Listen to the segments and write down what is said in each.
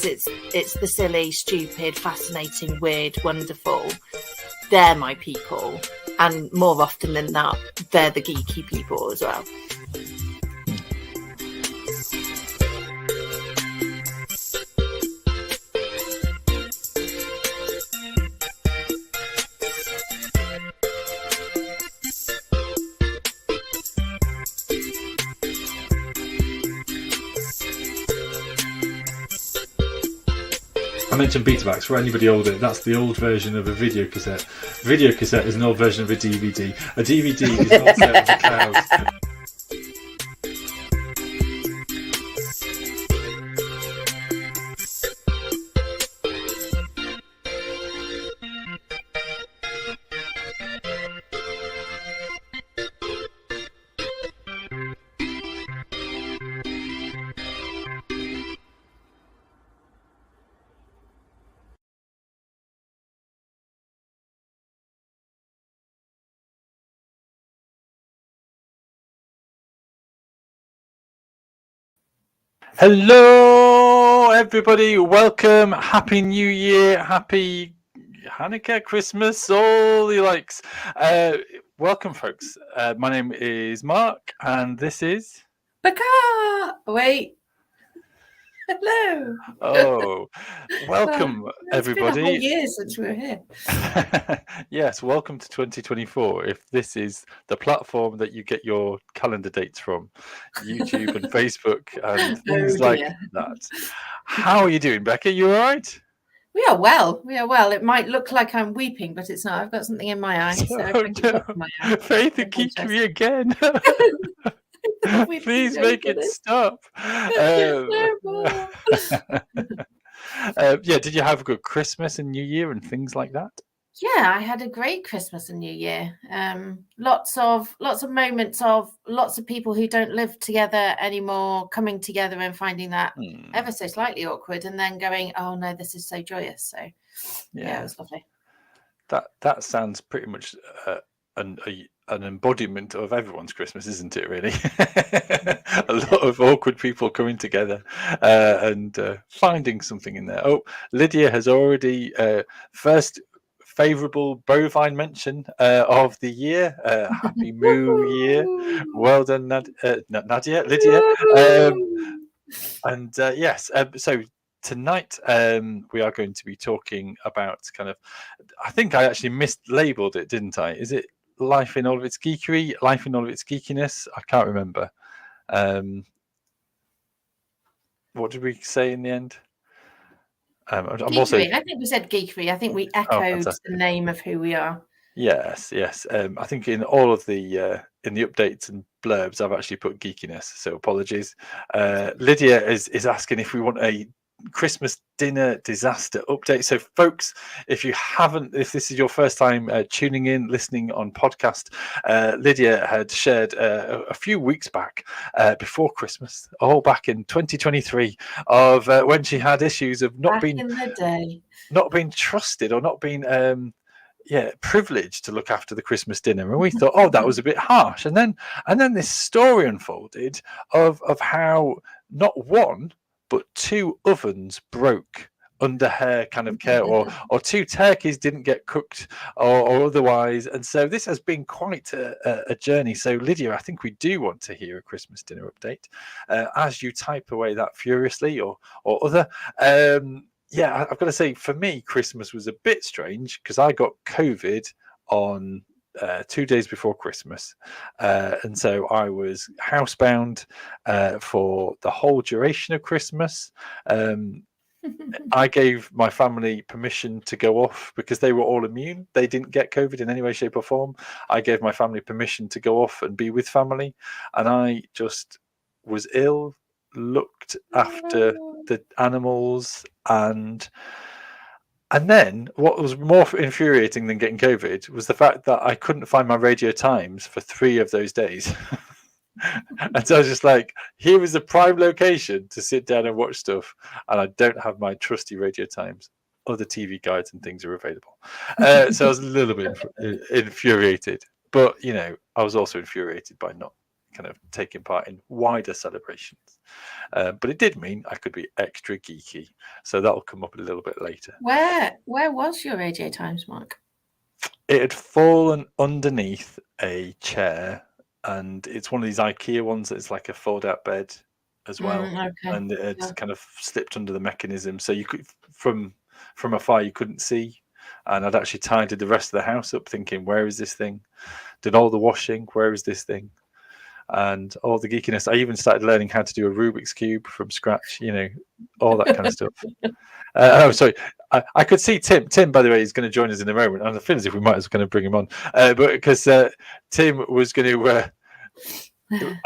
because it's the silly, stupid, fascinating, weird, wonderful. They're my people, and more often than not, they're the geeky people as well. I mentioned Betamax. For anybody older, that's the old version of a video cassette. Video cassette is an old version of a DVD. A DVD is an old set of the cloud. Hello, everybody. Welcome. Happy New Year. Happy Hanukkah, Christmas, all the likes. Welcome, folks. My name is Mark, and this is Becca. Wait. Hello. Oh, welcome, everybody. It's been a whole year since we were here. Yes, welcome to 2024. If this is the platform that you get your calendar dates from, YouTube and Facebook and things like that. How are you doing, Becca? You all right? We are well. It might look like I'm weeping, but it's not. I've got something in my eye. So my eye. Faith Geekery again. Please make it stop. Did you have a good Christmas and New Year and things like that? Yeah, I had a great Christmas and New Year. Lots of moments of lots of people who don't live together anymore coming together and finding that ever so slightly awkward, and then going, "Oh no, this is so joyous." So yeah, it was lovely. That sounds pretty much an embodiment of everyone's Christmas, isn't it, really? A lot of awkward people coming together and finding something in there. Oh, Lydia has already first favourable bovine mention of the year. Happy Moo Year. Well done, Lydia. Yes, so tonight we are going to be talking about kind of, I think I actually mislabeled it, didn't I? Is it life in all of its geekery, life in all of its geekiness? I can't remember. What did we say in the end? I think we said geekery. I think we echoed the name of who we are. Yes. I think in all of the in the updates and blurbs, I've actually put geekiness. So apologies. Lydia is asking if we want a Christmas dinner disaster update. So folks, if this is your first time tuning in, listening on podcast, Lydia had shared a few weeks back before Christmas, all back in 2023, of when she had issues of not being trusted or not being privileged to look after the Christmas dinner. And we thought, oh, that was a bit harsh. And then this story unfolded of how not one but two ovens broke under her kind of care, or two turkeys didn't get cooked or otherwise. And so this has been quite a journey. So Lydia, I think we do want to hear a Christmas dinner update as you type away that furiously or other. I've got to say, for me, Christmas was a bit strange because I got COVID on 2 days before Christmas, and so I was housebound for the whole duration of Christmas. I gave my family permission to go off because they were all immune. They didn't get COVID in any way, shape or form. I gave my family permission to go off and be with family, and I just was ill, looked after the animals, and then what was more infuriating than getting COVID was the fact that I couldn't find my Radio Times for 3 of those days. And so I was just like, here is a prime location to sit down and watch stuff, and I don't have my trusty Radio Times. Other TV guides and things are available. So I was a little bit infuriated, but I was also infuriated by not kind of taking part in wider celebrations. But it did mean I could be extra geeky. So that'll come up a little bit later. Where was your Radio Times, Mark? It had fallen underneath a chair, and it's one of these IKEA ones that's like a fold-out bed as well. Okay. And it had kind of slipped under the mechanism, so you could from afar you couldn't see. And I'd actually tidied the rest of the house up, thinking, "Where is this thing?" Did all the washing. Where is this thing? And all the geekiness. I even started learning how to do a Rubik's Cube from scratch. All that kind of stuff. Sorry. I could see Tim. Tim, by the way, is going to join us in a moment. And I feel as if we might as well bring him on, but because Tim was going to.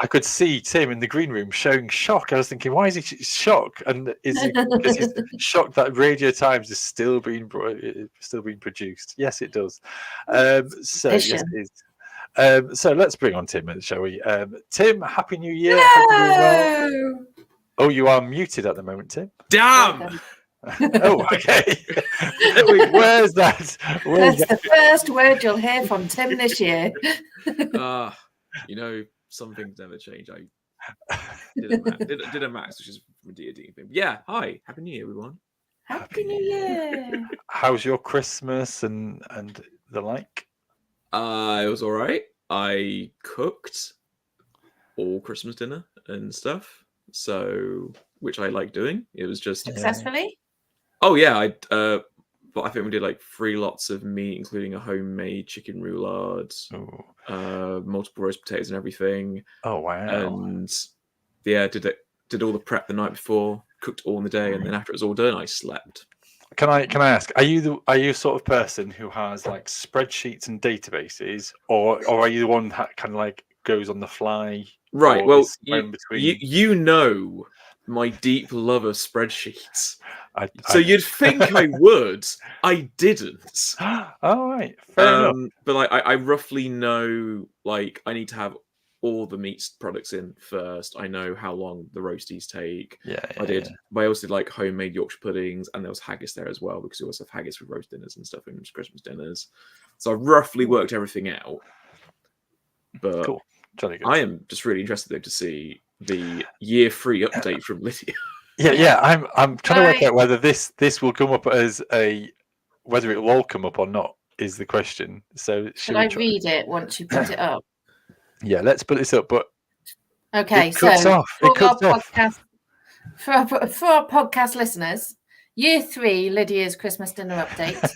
I could see Tim in the green room showing shock. I was thinking, why is he shocked? And is it because he's shocked that Radio Times is still being produced? Yes, it does. Yes, it is. So let's bring on Tim, shall we? Tim, Happy New Year. No! Oh, you are muted at the moment, Tim. Damn! Oh, okay. Where's that? That's the first word you'll hear from Tim this year. Some things never change. I did a max, which is a D&D thing. Yeah, hi. Happy New Year, everyone. Happy New Year. How's your Christmas and the like? It was all right. I cooked all Christmas dinner and stuff, which I like doing. It was just successfully. Oh yeah, but I think we did like 3 lots of meat, including a homemade chicken roulade, multiple roast potatoes and everything. Oh wow! And yeah, did all the prep the night before, cooked all in the day, and then after it was all done, I slept. Can I ask? Are you the sort of person who has like spreadsheets and databases, or are you the one that kind of like goes on the fly? Right. Well, you know my deep love of spreadsheets. So you'd think I would. I didn't. All right. Fair enough. But I roughly know, I need to have all the meat products in first. I know how long the roasties take. I also did homemade Yorkshire puddings, and there was haggis there as well, because we also have haggis with roast dinners and stuff and Christmas dinners. So I roughly worked everything out. But cool. I am just really interested though to see the year 3 update from Lydia. Yeah. I'm trying to work out whether this will come up as whether it will all come up or not is the question. So should I read it once you put it up? Yeah, let's put this up. But okay, it cuts off. For our podcast listeners, year 3, Lydia's Christmas dinner update.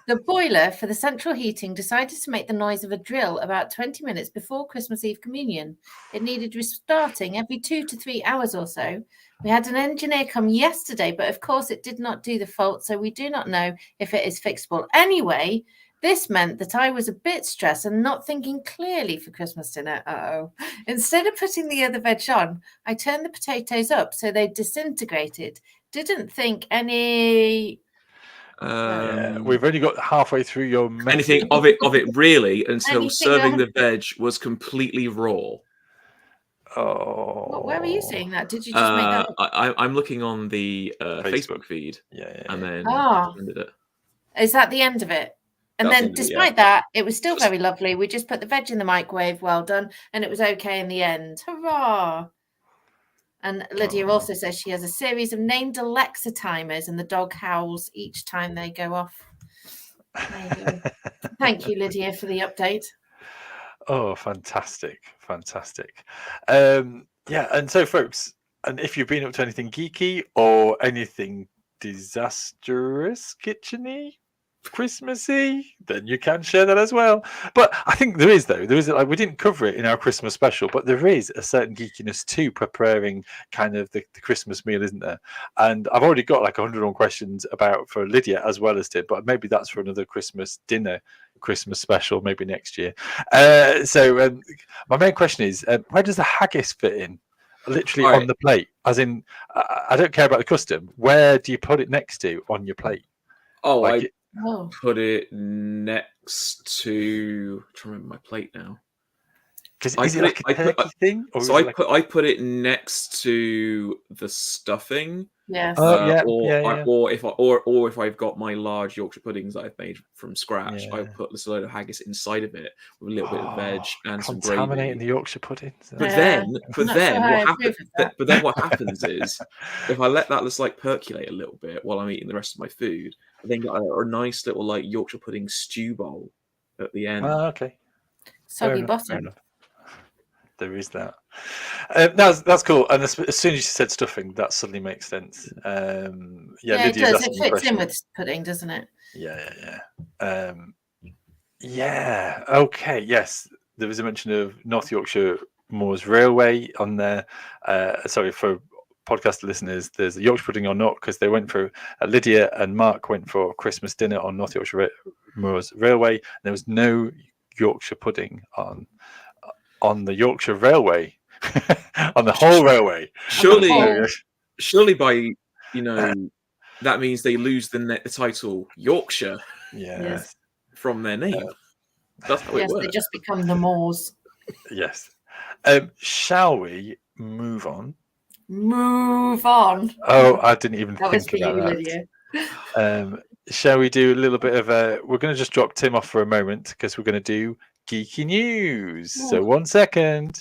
The boiler for the central heating decided to make the noise of a drill about 20 minutes before Christmas Eve communion. It needed restarting every 2 to 3 hours or so. We had an engineer come yesterday, but of course it did not do the fault, so we do not know if it is fixable. Anyway, this meant that I was a bit stressed and not thinking clearly for Christmas dinner. Instead of putting the other veg on, I turned the potatoes up so they disintegrated. Didn't think any... we've only got halfway through your message. Anything of it really until serving the veg was completely raw. Oh, where were you seeing that? Did you just make that up? I'm looking on the Facebook feed. And then ended it. Is that the end of it? And then despite that, it was still very lovely. We just put the veg in the microwave, well done, and it was okay in the end. Hurrah! And Lydia also says she has a series of named Alexa timers, and the dog howls each time they go off. There you go. Thank you, Lydia, for the update. Oh, fantastic. And so, folks, and if you've been up to anything geeky or anything disastrous, kitcheny, Christmassy, then you can share that as well. But I think there is we didn't cover it in our Christmas special, but there is a certain geekiness to preparing kind of the Christmas meal, isn't there? And I've already got 101 questions for Lydia as well as Tim, but maybe that's for another Christmas dinner, Christmas special, maybe next year. So my main question is, where does the haggis fit in? Literally on the plate, as in, I don't care about the custom. Where do you put it next to on your plate? Put it next to... I'm trying to remember my plate now. Is it like a turkey thing? Or so I put it next to the stuffing. Yes. Or if I've got my large Yorkshire puddings that I've made from scratch, I put this load of haggis inside of it with a little bit of veg and some gravy. Contaminating the Yorkshire puddings. But then what happens is, if I let that just like percolate a little bit while I'm eating the rest of my food, I then got a nice little like Yorkshire pudding stew bowl at the end. Okay. Soggy bottom. There is that. That's cool. And as soon as you said stuffing, that suddenly makes sense. Lydia's it does. It fits in with pudding, doesn't it? Yeah. Okay. Yes, there was a mention of North Yorkshire Moors Railway on there. Sorry for podcast listeners. There's a Yorkshire pudding or not, because they went for Lydia and Mark went for Christmas dinner on North Yorkshire Moors Railway. There was no Yorkshire pudding on the Yorkshire Railway, on the whole railway. Surely by that means they lose the title Yorkshire. Yes. From their name. That's how it works. They just become the Moors. Yes. Shall we move on? Move on. Oh, I didn't even think about that. Lydia. Shall we do a little bit of we're going to just drop Tim off for a moment because we're going to do geeky news. Ooh. So 1 second.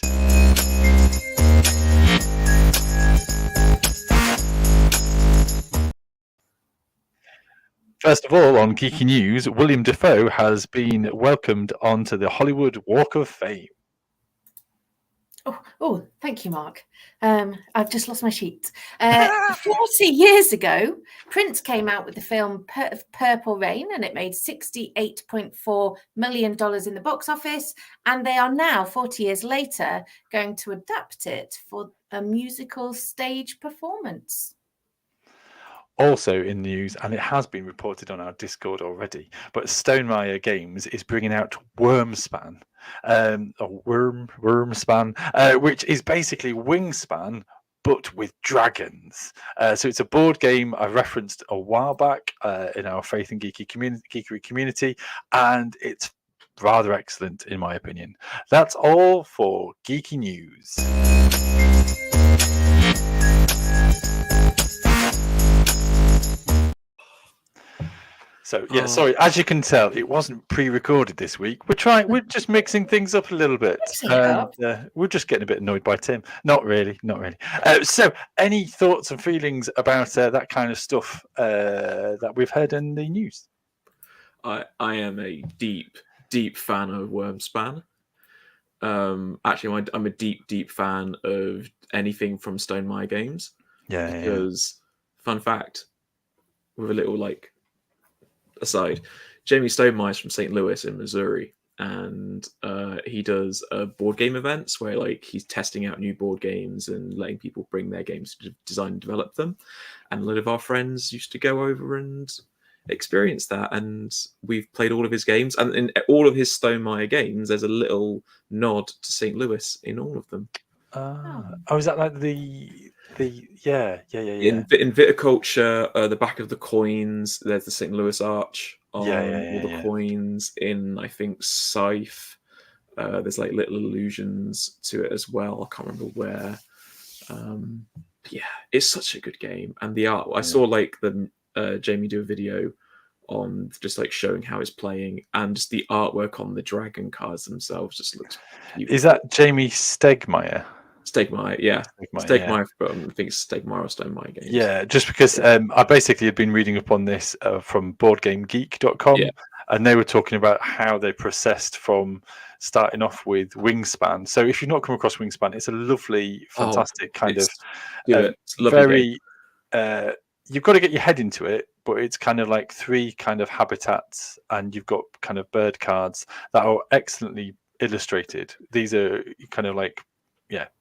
First of all, on geeky news, William Dafoe has been welcomed onto the Hollywood Walk of Fame. Oh, thank you, Mark. I've just lost my sheet. 40 years ago, Prince came out with the film Purple Rain, and it made $68.4 million in the box office. And they are now, 40 years later, going to adapt it for a musical stage performance. Also in news, and it has been reported on our Discord already, but Stonemaier Games is bringing out Wormspan, which is basically Wingspan, but with dragons. So it's a board game I referenced a while back in our Faith and Geekery community, and it's rather excellent in my opinion. That's all for geeky news. So sorry. As you can tell, it wasn't pre-recorded this week. We're just mixing things up a little bit. We're just getting a bit annoyed by Tim. Not really. So, any thoughts and feelings about that kind of stuff that we've heard in the news? I am a deep fan of Wormspan. Actually, I'm a deep fan of anything from Stonemaier Games. Because, fun fact, with a little aside, Jamie Stonemaier is from St. Louis in Missouri, and he does board game events where he's testing out new board games and letting people bring their games to design and develop them. And a lot of our friends used to go over and experience that, and we've played all of his games, and in all of his Stonemaier games there's a little nod to St. Louis in all of them. Is that like the In viticulture, the back of the coins, there's the St. Louis arch on all the coins. In, I think, Scythe, there's little allusions to it as well. I can't remember where. It's such a good game, and the art. I saw Jamie do a video on just showing how it's playing, and just the artwork on the dragon cards themselves just looks beautiful. Is that Jamie Stegmaier? Stegmaier, yeah. Stegmaier, but I think it's Stegmaier or Stonemaier Games. Yeah, just because I basically had been reading up on this from BoardGameGeek.com, and they were talking about how they processed from starting off with Wingspan. So if you've not come across Wingspan, it's a lovely, fantastic very. You've got to get your head into it, but it's kind of like 3 kind of habitats, and you've got kind of bird cards that are excellently illustrated. These are kind of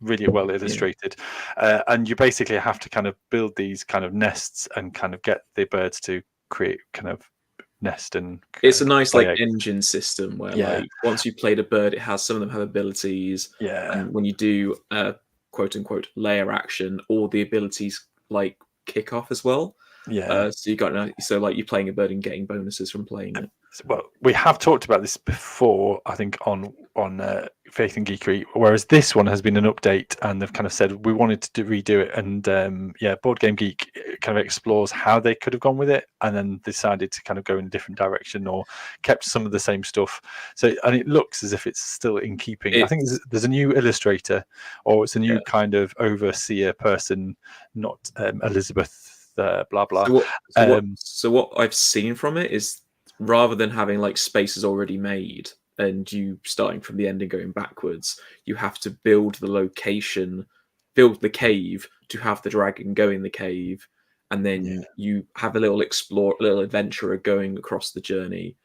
really well illustrated, and you basically have to kind of build these kind of nests and kind of get the birds to create kind of nest. And it's a nice engine system where once you played a bird, some of them have abilities, and when you do quote unquote layer action, all the abilities kick off as well. So you're playing a bird and getting bonuses from playing it. well, we have talked about this before, I think, on Faith and Geekery, whereas this one has been an update, and they've kind of said we wanted to redo it, and Board Game Geek kind of explores how they could have gone with it, and then decided to kind of go in a different direction or kept some of the same stuff. So, and it looks as if it's still in keeping. I think there's a new illustrator, or it's a new kind of overseer person, not Elizabeth blah blah. So what I've seen from it is, rather than having like spaces already made and you starting from the end and going backwards, you have to build the location, build the cave to have the dragon go in the cave, and then you have a little adventurer going across the journey,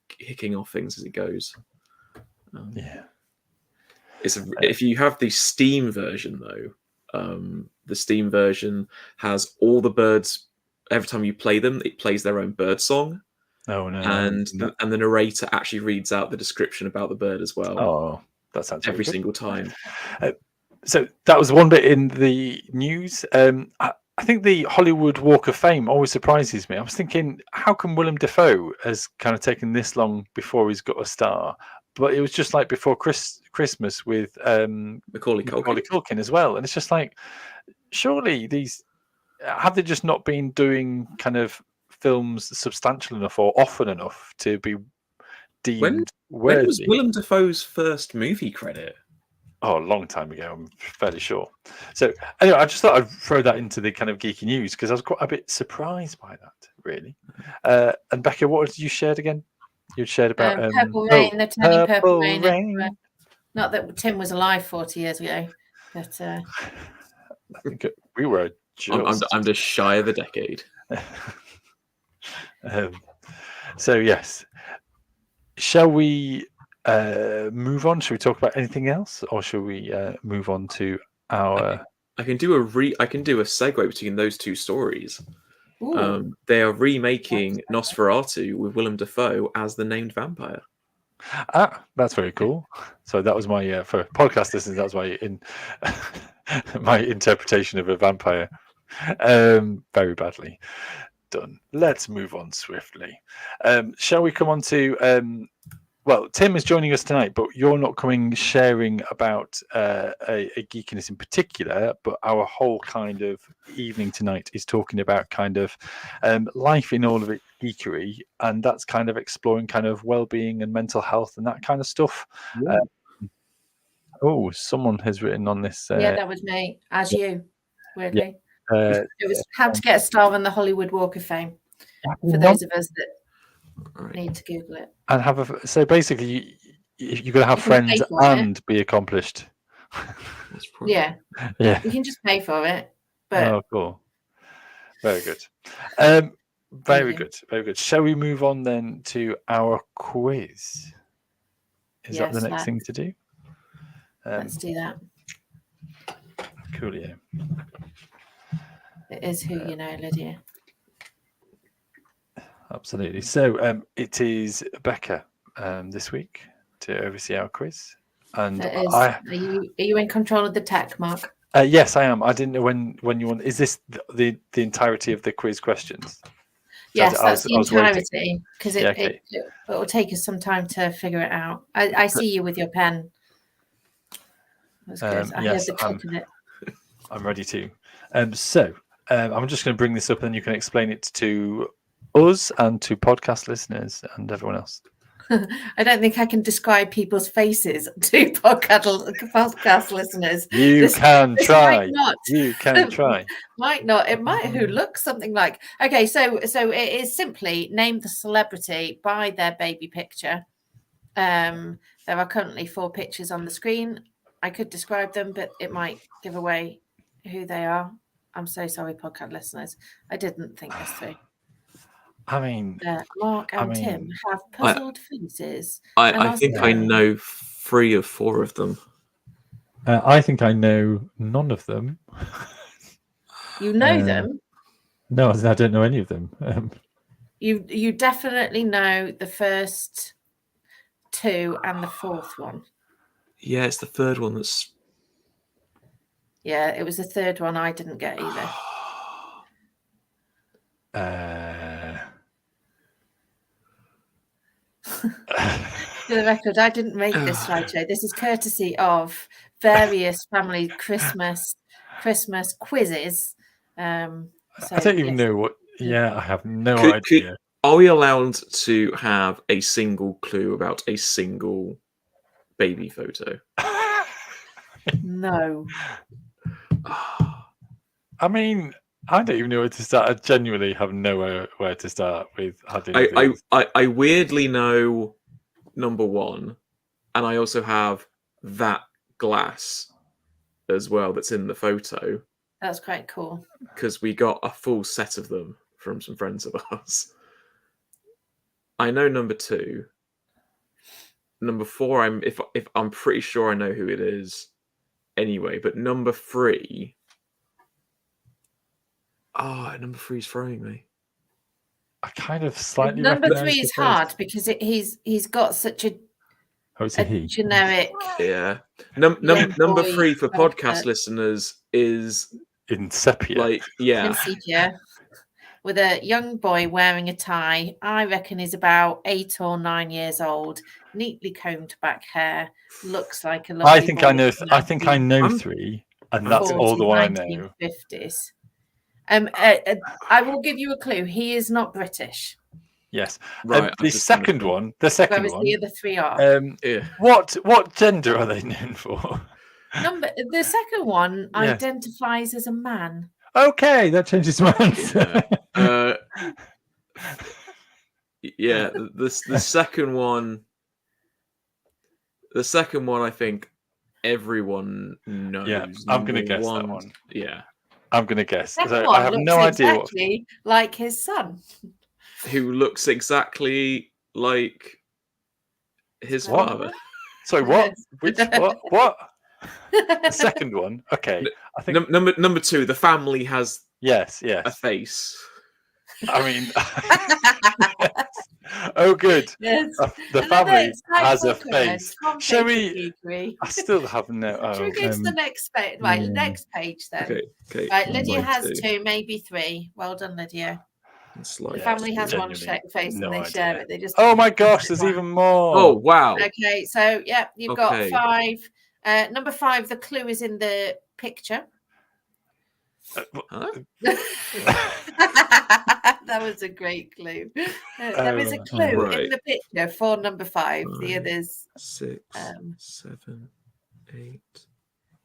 kicking off things as it goes. If you have the Steam version though, the Steam version has all the birds. Every time you play them, it plays their own bird song. Oh no! And the narrator actually reads out the description about the bird as well. Oh, that sounds every single time. So that was one bit in the news. I think the Hollywood Walk of Fame always surprises me. I was thinking, how come Willem Dafoe has kind of taken this long before he's got a star? But it was just like before Christmas with Macaulay Culkin as well. And it's just like, surely have they just not been doing kind of films substantial enough or often enough to be deemed worthy? When was Willem Dafoe's first movie credit? Oh, a long time ago, I'm fairly sure. So anyway, I just thought I'd throw that into the kind of geeky news because I was quite a bit surprised by that, really. And Becca, what had you shared again? You'd shared about Purple Rain, the turning Purple Rain. Not that Tim was alive 40 years ago, but I think we were I'm just shy of a decade. So yes, shall we move on? Should we talk about anything else, or shall we move on to our? I can do a segue between those two stories. They are remaking Nosferatu with Willem Dafoe as the named vampire. That's very cool. So that was my for podcast listeners. That was my my interpretation of a vampire. Very badly done. Let's move on swiftly. Shall we come on to? Well, Tim is joining us tonight, but you're not coming sharing about a geekiness in particular, but our whole kind of evening tonight is talking about kind of life in all of its geekery, and that's kind of exploring kind of well-being and mental health and that kind of stuff. Yeah. Someone has written on this. Yeah, that was me, as you, weirdly. Yeah. It was how to get a star on the Hollywood Walk of Fame, for those of us that need to Google it. And so basically, you're going to have friends and be accomplished. Yeah. You can just pay for it. But cool. Very good. Very good. Shall we move on then to our quiz? Is that the next thing to do? Let's do that. Coolio. It is who you know, Lydia. Absolutely. So it is Becca this week to oversee our quiz, and are you in control of the tech, Mark? Yes, I am. I didn't know when you want. Is this the entirety of the quiz questions? Yes, that's the entirety, because it will take us some time to figure it out. I see you with your pen. That's good. I heard the click of it. I'm ready to. So I'm just going to bring this up, and then you can explain it to us and to podcast listeners and everyone else. I don't think I can describe people's faces to podcast listeners. You can try. Might not. It might who looks something like. Okay, so it is simply name the celebrity by their baby picture. There are currently 4 pictures on the screen. I could describe them, but it might give away who they are. I'm so sorry, podcast listeners. I didn't think this through. I mean, Mark and Tim have puzzled faces. I think I know 3 of 4 of them. I think I know none of them. You know them? No, I don't know any of them. You definitely know the first 2 and the 4th one. Yeah, it's the 3rd one that's. Yeah, it was the 3rd one I didn't get either. For the record, I didn't make this slideshow. This is courtesy of various family Christmas quizzes. I don't even know what. Yeah, I have no idea. Are we allowed to have a single clue about a single baby photo? No. I mean, I don't even know where to start. I genuinely have nowhere where to start with adding things. I weirdly know number 1, and I also have that glass as well that's in the photo. That's quite cool. Because we got a full set of them from some friends of ours. I know number 2. Number 4, if I'm pretty sure I know who it is anyway, but number 3. Number 3's throwing me. I kind of slightly number 3 is hard because he's got such a generic. Yeah. Number 3 for podcast listeners is in sepia. Like, yeah. In sepia. With a young boy wearing a tie. I reckon he's about 8 or 9 years old, neatly combed back hair, looks like a lovely I think boy. I think I know 3, and that's all the one I know. 1950s. I will give you a clue. He is not British. Yes. Right. The second one. Whereas the other 3 are. What gender are they known for? The second one identifies as a man. Okay, that changes my answer. Yeah, the second one. The second one, I think everyone knows. Yeah, I'm going to guess that one. Yeah, I'm going to guess. So I have no idea. Exactly like his son, who looks exactly like his father. Sorry, what? Which what? The second one. Okay, I think number 2. The family has yes a face. I mean, yes. Oh, good. Yes. The family has a face. Shall we? I still have no. Should we go to the next page? Right, next page then. Okay. Right, Lydia has 2, maybe 3. Well done, Lydia. The family has one face and they share it. They just. Oh my gosh, there's even more. Oh wow. Okay, so yeah, you've got 5. Number 5, the clue is in the picture. That was a great clue. There is a clue in the picture for number 5. The others 6, 7, 8.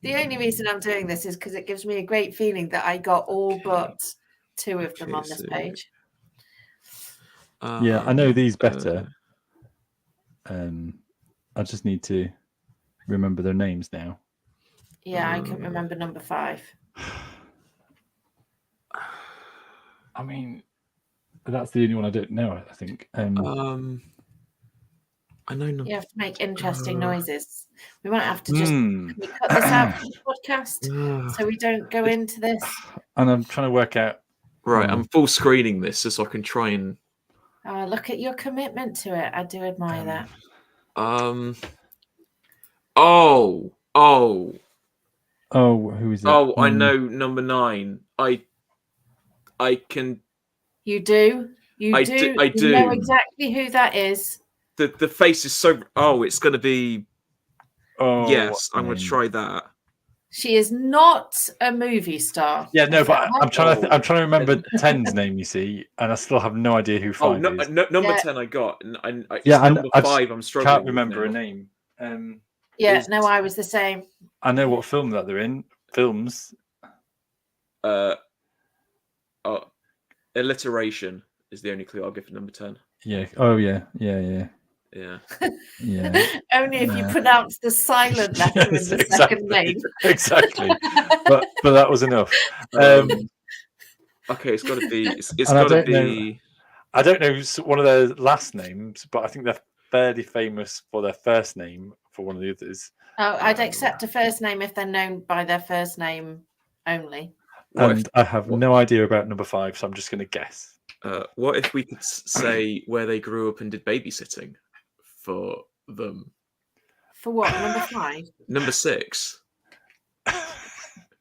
The only reason I'm doing this is because it gives me a great feeling that I got all but 2 of them on this page. Yeah, I know these better. I just need to remember their names now. Yeah, I can remember number 5. I mean, that's the only one I don't know, I think. I know. You have to make interesting noises. We might have to just can we cut this out from the podcast so we don't go into this. And I'm trying to work out. Right, I'm full screening this just so I can try and. Oh, look at your commitment to it. I do admire that. Oh, who is it? Oh, I know number 9. I can. You do. I do. I do. You know exactly who that is. The face is so. Oh, it's going to be. Oh yes, I'm going to try that. She is not a movie star. Yeah, no, but I'm trying to remember 10's name. You see, and I still have no idea who 5 is. Number 10 I got. And number 5 I'm struggling. Can't remember a name. No, I was the same. I know what film that they're in. Films. Alliteration is the only clue I'll give for number 10. Yeah. Oh yeah. Yeah. Only if you pronounce the silent letter in the second name. Exactly. But that was enough. Okay, it's got to be. It's got to be. I don't know one of their last names, but I think they're fairly famous for their first name for one of the others. Oh, I'd accept a first name if they're known by their first name only. And I have no idea about number 5, so I'm just going to guess. What if we could say where they grew up and did babysitting for them? For what? Number 5? Number 6.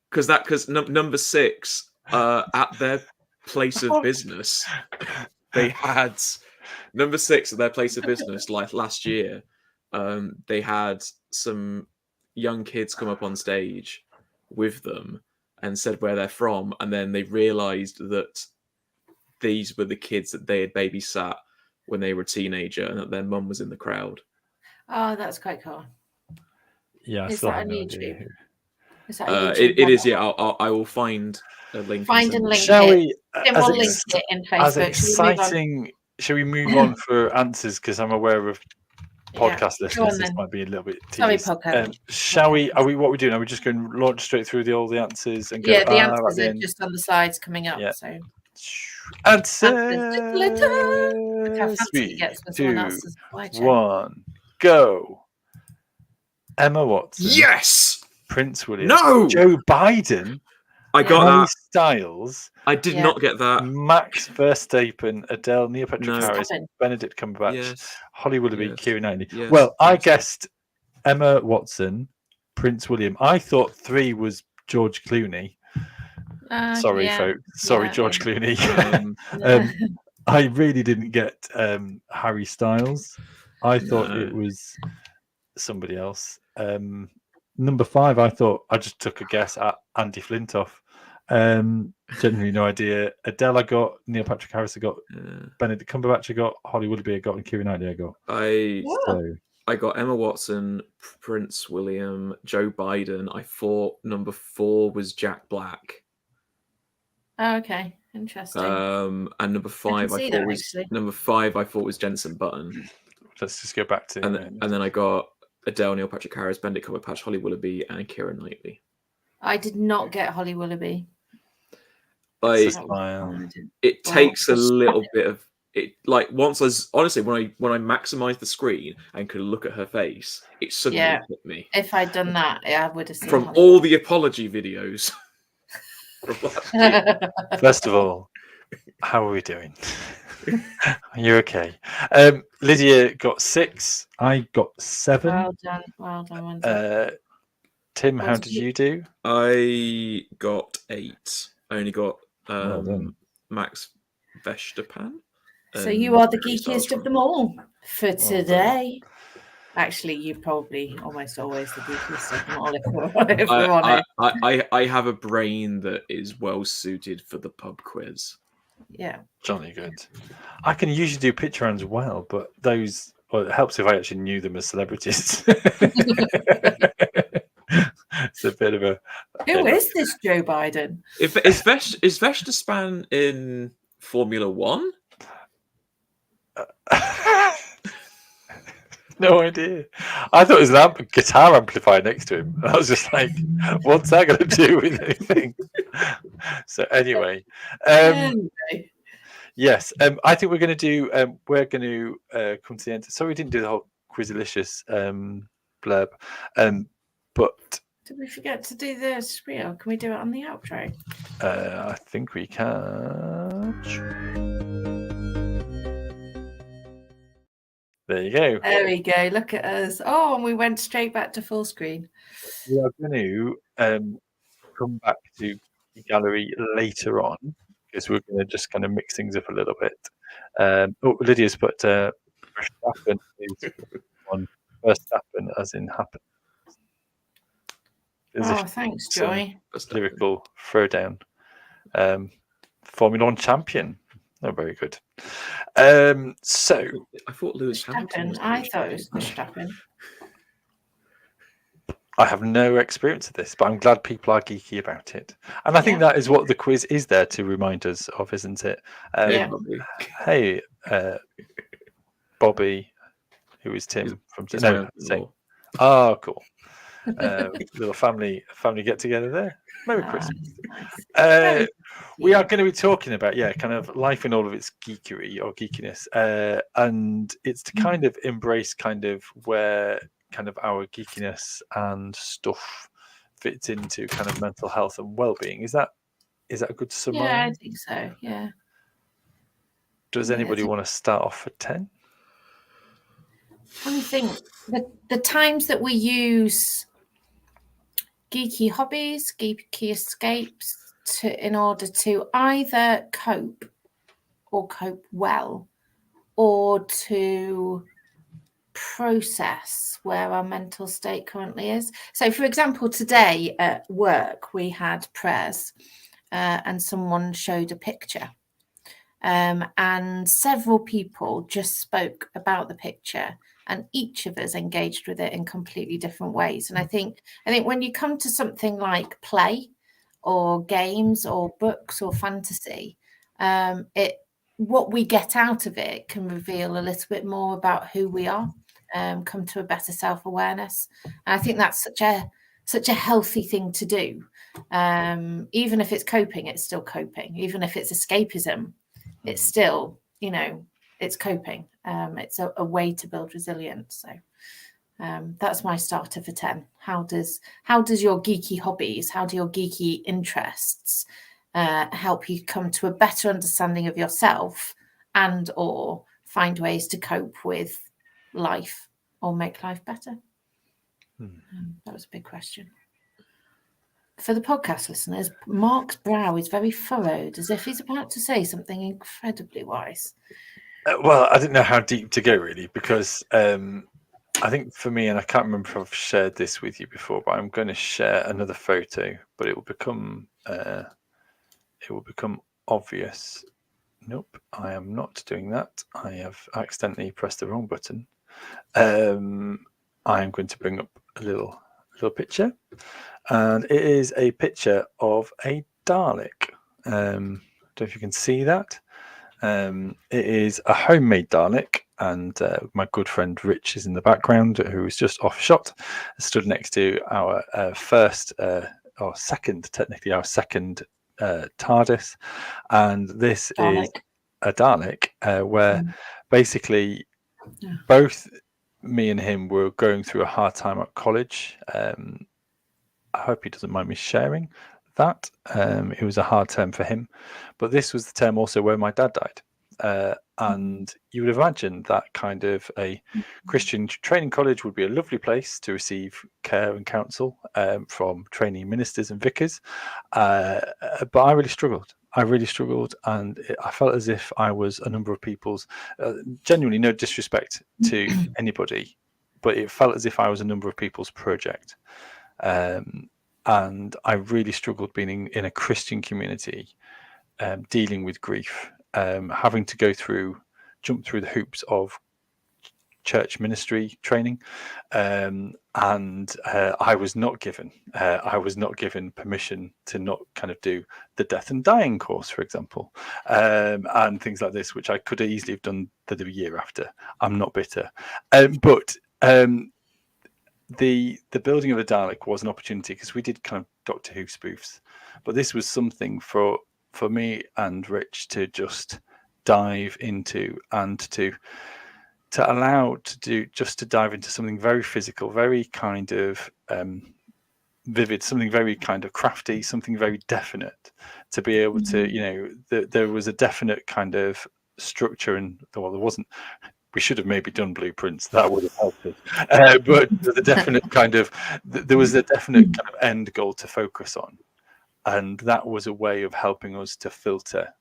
Because number 6 at their place of business, they had number 6 at their place of business like last year. they had some young kids come up on stage with them and said where they're from, and then they realised that these were the kids that they had babysat when they were a teenager, and that their mum was in the crowd. Oh, that's quite cool. Yeah, Is that on YouTube? Is that YouTube? It is. Yeah, I will find a link. Find and link Shall it. we? Then we'll link it in Facebook. As exciting. Shall we move on for answers? Because I'm aware of podcast listeners, this might be a little bit tedious. Sorry, podcast. Shall we? Are we? What are we doing? Are we just going to launch straight through all the answers and go? Yeah, the answers are just on the slides coming up. Yeah. So answers. 3, 2, 1, go. Emma Watson. Yes. Prince William. No. Joe Biden. I got Harry that. Styles. I did not get that. Max Verstappen, Adele, Neil Patrick Harris, Benedict Cumberbatch, Holly Willoughby, Keira Knightley. Well, I guessed Emma Watson, Prince William. I thought 3 was George Clooney. Sorry, folks. Sorry, George Clooney. I really didn't get Harry Styles. I thought it was somebody else. Number 5, I thought I just took a guess at Andy Flintoff. Genuinely no idea. Adele I got, Neil Patrick Harris I got, Benedict Cumberbatch I got, Holly Willoughby I got, and Keira Knightley I got. I got Emma Watson, Prince William, Joe Biden. I thought number 4 was Jack Black. Oh, okay, interesting. And number 5 I thought was Jensen Button. Let's just go back to and then I got Adele, Neil Patrick Harris, Benedict Cumberbatch, Holly Willoughby, and Keira Knightley. I did not get Holly Willoughby. It takes a little bit of it. Like once honestly, when I maximized the screen and could look at her face, it suddenly hit me. If I'd done that, I would have seen from Holly all the apology videos. First of all, how are we doing? Are you okay? Lydia got 6. I got 7. Well done. Tim, how did you do? I got 8. I only got Max Verstappen. So you are the geekiest of them all for today. Actually, you're probably almost always the geekiest of them all. If we're honest. I have a brain that is well suited for the pub quiz. Yeah, jolly good. I can usually do picture rounds well, but those it helps if I actually knew them as celebrities. It's a bit of a. Who is this Joe Biden? Is Verstappen in Formula 1? No idea. I thought it was a guitar amplifier next to him. I was just like, what's that going to do with anything? So anyway, yes, I think we're going to do. We're going to come to the end. Sorry, we didn't do the whole Quizalicious blurb, but did we forget to do the spiel? Can we do it on the outro? I think we can. There you go. There we go. Look at us. Oh, and we went straight back to full screen. We are going to come back to the gallery later on because we're going to just kind of mix things up a little bit. Lydia's put Verstappen is on Verstappen as in happen. Thanks, Joy. Lyrical throwdown. Formula 1 champion. Oh, very good. So I thought Lewis Hamilton. I thought it was Verstappen. I have no experience of this, but I'm glad people are geeky about it. And I think that is what the quiz is there to remind us of, isn't it? Hey, Bobby, who is Tim from Oh, cool. Little family get together there. Merry Christmas. We are going to be talking about kind of life in all of its geekery or geekiness, and it's to kind of embrace kind of where kind of our geekiness and stuff fits into kind of mental health and well-being. Is that a good summary? Yeah, I think so. Yeah. Does anybody want to start off at 10? I think the times that we use geeky hobbies, geeky escapes in order to either cope well or to process where our mental state currently is. So, for example, today at work, we had prayers and someone showed a picture. And several people just spoke about the picture, and each of us engaged with it in completely different ways. And I think when you come to something like play or games or books or fantasy, what we get out of it can reveal a little bit more about who we are, come to a better self-awareness. And I think that's such a healthy thing to do. Even if it's coping, it's still coping. Even if it's escapism, it's still, it's coping. It's a way to build resilience. So that's my starter for 10. How does your geeky hobbies, how do your geeky interests help you come to a better understanding of yourself and or find ways to cope with life or make life better? That was a big question. For the podcast listeners, Mark's brow is very furrowed, as if he's about to say something incredibly wise. Well, I didn't know how deep to go, really, because I think for me, and I can't remember if I've shared this with you before, but I'm going to share another photo, but it will become obvious. Nope, I am not doing that. I have accidentally pressed the wrong button. I am going to bring up a little picture, and it is a picture of a Dalek. I don't know if you can see that. It is a homemade Dalek, and my good friend Rich is in the background, who is just off shot, stood next to our second TARDIS, and this Dalek. is a Dalek where basically both me and him were going through a hard time at college. I hope he doesn't mind me sharing that. It was a hard term for him, but this was the term also where my dad died. And you would imagine that kind of a Christian training college would be a lovely place to receive care and counsel from training ministers and vicars. But I really struggled. And I felt as if I was a number of people's, genuinely no disrespect to anybody, but it felt as if I was a number of people's project. And I really struggled being in a Christian community, dealing with grief, having to jump through the hoops of church ministry training, and I was not given permission to not kind of do the death and dying course, for example, and things like this, which I could easily have done the year after. I'm not bitter, but the building of a Dalek was an opportunity, because we did kind of Doctor Who spoofs, but this was something for me and Rich to just dive into, and to allow to dive into something very physical, very kind of vivid, something very kind of crafty, something very definite, to be able to, there was a definite kind of structure, and well, there wasn't. We should have maybe done blueprints. That would have helped us. But the definite there was a definite kind of end goal to focus on, and that was a way of helping us to filter,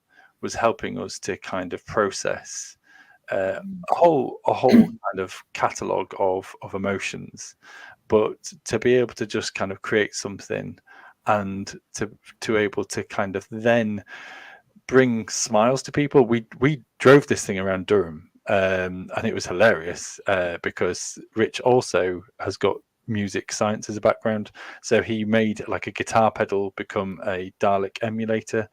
was helping us to kind of process a whole kind of catalogue of emotions, but to be able to just kind of create something, and to able to kind of then bring smiles to people. We drove this thing around Durham. And it was hilarious because Rich also has got music science as a background, so he made like a guitar pedal become a Dalek emulator,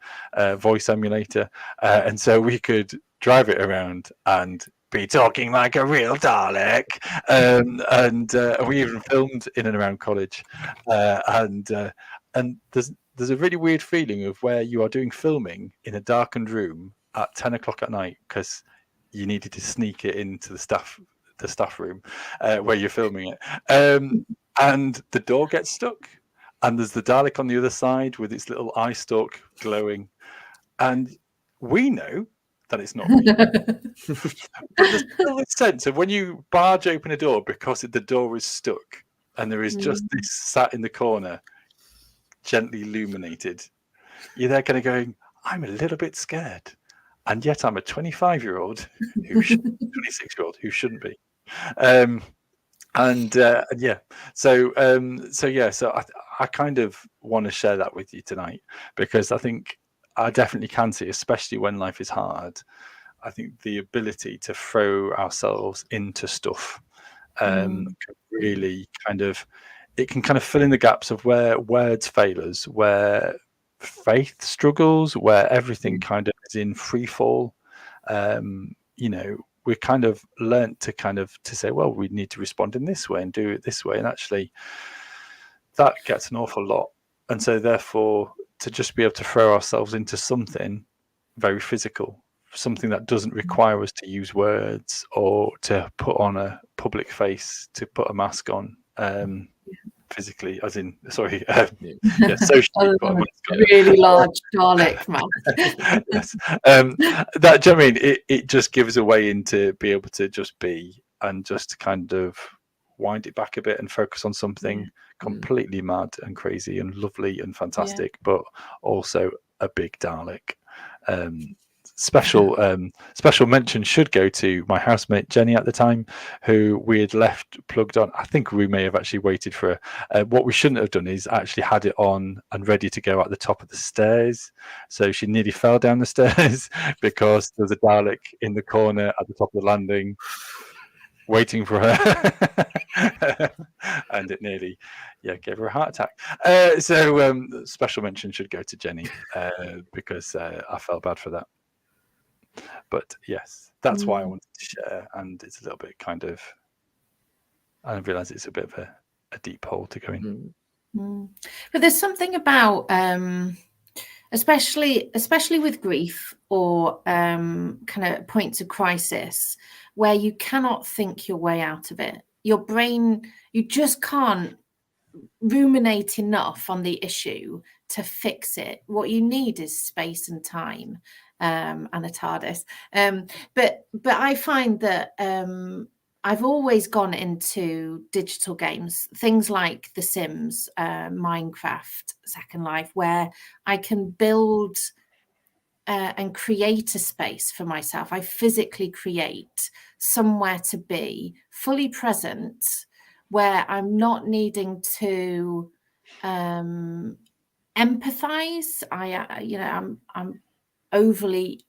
voice emulator, and so we could drive it around and be talking like a real Dalek, and we even filmed in and around college, and there's a really weird feeling of where you are doing filming in a darkened room at 10 o'clock at night, because you needed to sneak it into the staff room where you're filming it, and the door gets stuck, and there's the Dalek on the other side with its little eye stalk glowing, and we know that it's not real. But there's still a sense of when you barge open a door because the door is stuck, and there is just this sat in the corner, gently illuminated. You're there kind of going, I'm a little bit scared. And yet I'm a 25-year-old 26-year-old who shouldn't be. So I kind of want to share that with you tonight, because I think I definitely can see, especially when life is hard, I think the ability to throw ourselves into stuff can really it can kind of fill in the gaps of where words fail us, where faith struggles, where everything kind of is in free fall. We kind of learnt to say, well, we need to respond in this way and do it this way, and actually that gets an awful lot. And so therefore, to just be able to throw ourselves into something very physical, something that doesn't require us to use words or to put on a public face, to put a mask on, physically, as in, sorry, socially, put a mask on. Really large Dalek mask. Yes, that, do you know what I mean? It just gives a way into be able to just be, and just kind of wind it back a bit and focus on something completely mad and crazy and lovely and fantastic, but also a big Dalek. Special mention should go to my housemate Jenny at the time, who we had left plugged on. I think we may have actually waited for what we shouldn't have done is actually had it on and ready to go at the top of the stairs. So she nearly fell down the stairs because there was a Dalek in the corner at the top of the landing waiting for her. And it nearly gave her a heart attack. So special mention should go to Jenny, because I felt bad for that. But yes, that's why I wanted to share, and it's a little bit I realise it's a bit of a deep hole to go in. But there's something about, especially with grief or kind of points of crisis, where you cannot think your way out of it. Your brain, you just can't ruminate enough on the issue to fix it. What you need is space and time. And a TARDIS. But I find that I've always gone into digital games, things like The Sims, Minecraft, Second Life, where I can build and create a space for myself. I physically create somewhere to be fully present, where I'm not needing to empathize. I'm overly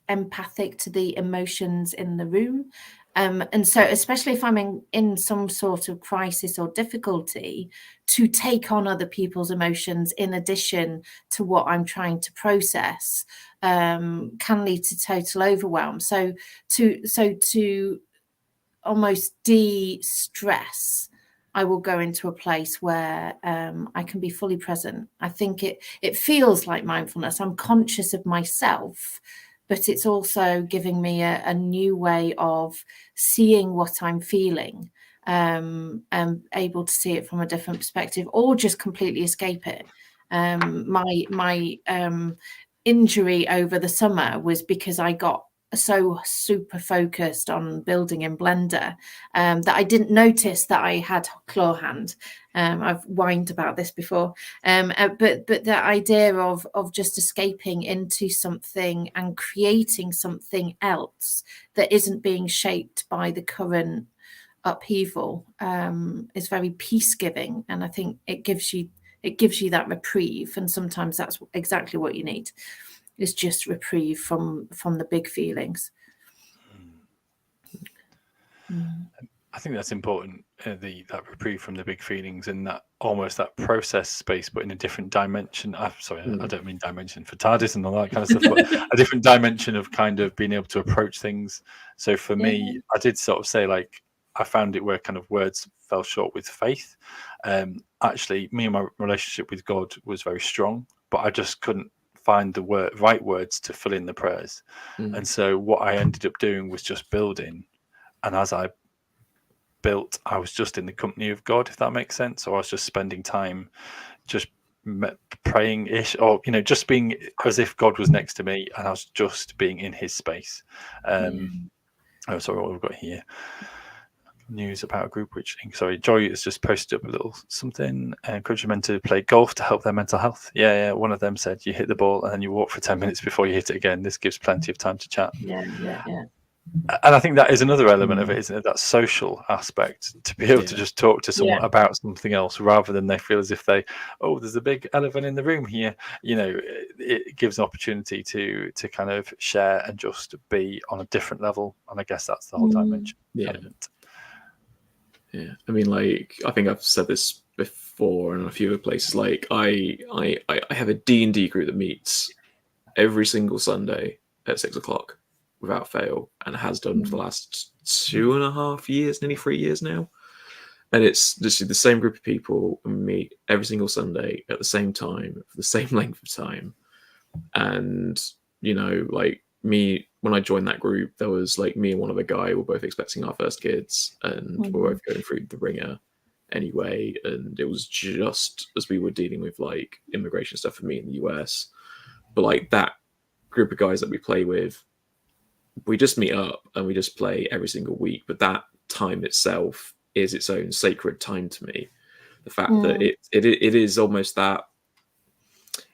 empathic to the emotions in the room, and so especially if I'm in some sort of crisis or difficulty, to take on other people's emotions in addition to what I'm trying to process can lead to total overwhelm. So to almost de-stress, I will go into a place where I can be fully present. I think it feels like mindfulness. I'm conscious of myself, but it's also giving me a new way of seeing what I'm feeling, and able to see it from a different perspective, or just completely escape it. My injury over the summer was because I got so super focused on building in Blender that I didn't notice that I had claw hand. I've whined about this before, but the idea of just escaping into something and creating something else that isn't being shaped by the current upheaval is very peace giving, and I think it gives you that reprieve, and sometimes that's exactly what you need. Is just reprieve from the big feelings. I think that's important, that reprieve from the big feelings, and that almost that process space, but in a different dimension. I don't mean dimension for TARDIS and all that kind of stuff, but a different dimension of kind of being able to approach things. So for me, I did sort of say, like, I found it where kind of words fell short with faith. Actually, me and my relationship with God was very strong, but I just couldn't find the right words to fill in the prayers. And so what I ended up doing was just building, and as I built, I was just in the company of God, if that makes sense. Or I was just spending time just praying ish, or just being as if God was next to me and I was just being in his space. Oh, sorry, what we've got here. News about a group Joy has just posted up a little something, encouraging men to play golf to help their mental health. One of them said you hit the ball and then you walk for 10 minutes before you hit it again. This gives plenty of time to chat. And I think that is another element of it, isn't it? That social aspect, to be able to just talk to someone about something else, rather than they feel as if there's a big elephant in the room here. It gives an opportunity to kind of share and just be on a different level. And I guess that's the whole dimension element. Yeah, I mean, like, I think I've said this before in a few other places. Like, I have a D&D group that meets every single Sunday at 6:00 without fail, and has done for the last 2.5 years, nearly 3 years now. And it's just the same group of people, and we meet every single Sunday at the same time for the same length of time. And like me, when I joined that group, there was like me and one other guy were both expecting our first kids, and we're both going through the ringer anyway. And it was just as we were dealing with like immigration stuff for me in the US. But like that group of guys that we play with, we just meet up and we just play every single week. But that time itself is its own sacred time to me. The fact that it is almost that,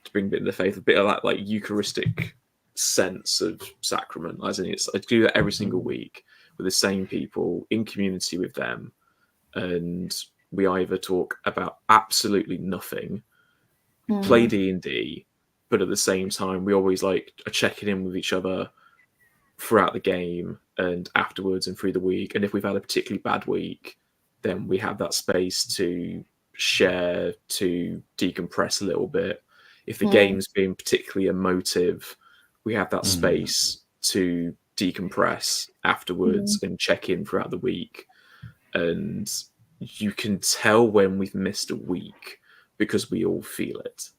to bring a bit of the faith, a bit of that like Eucharistic sense of sacrament, as in I do that every single week with the same people, in community with them, and we either talk about absolutely nothing, play D&D, but at the same time we always like are checking in with each other throughout the game and afterwards and through the week. And if we've had a particularly bad week, then we have that space to share, to decompress a little bit. If the game's been particularly emotive, we have that space to decompress afterwards and check in throughout the week. And you can tell when we've missed a week because we all feel it.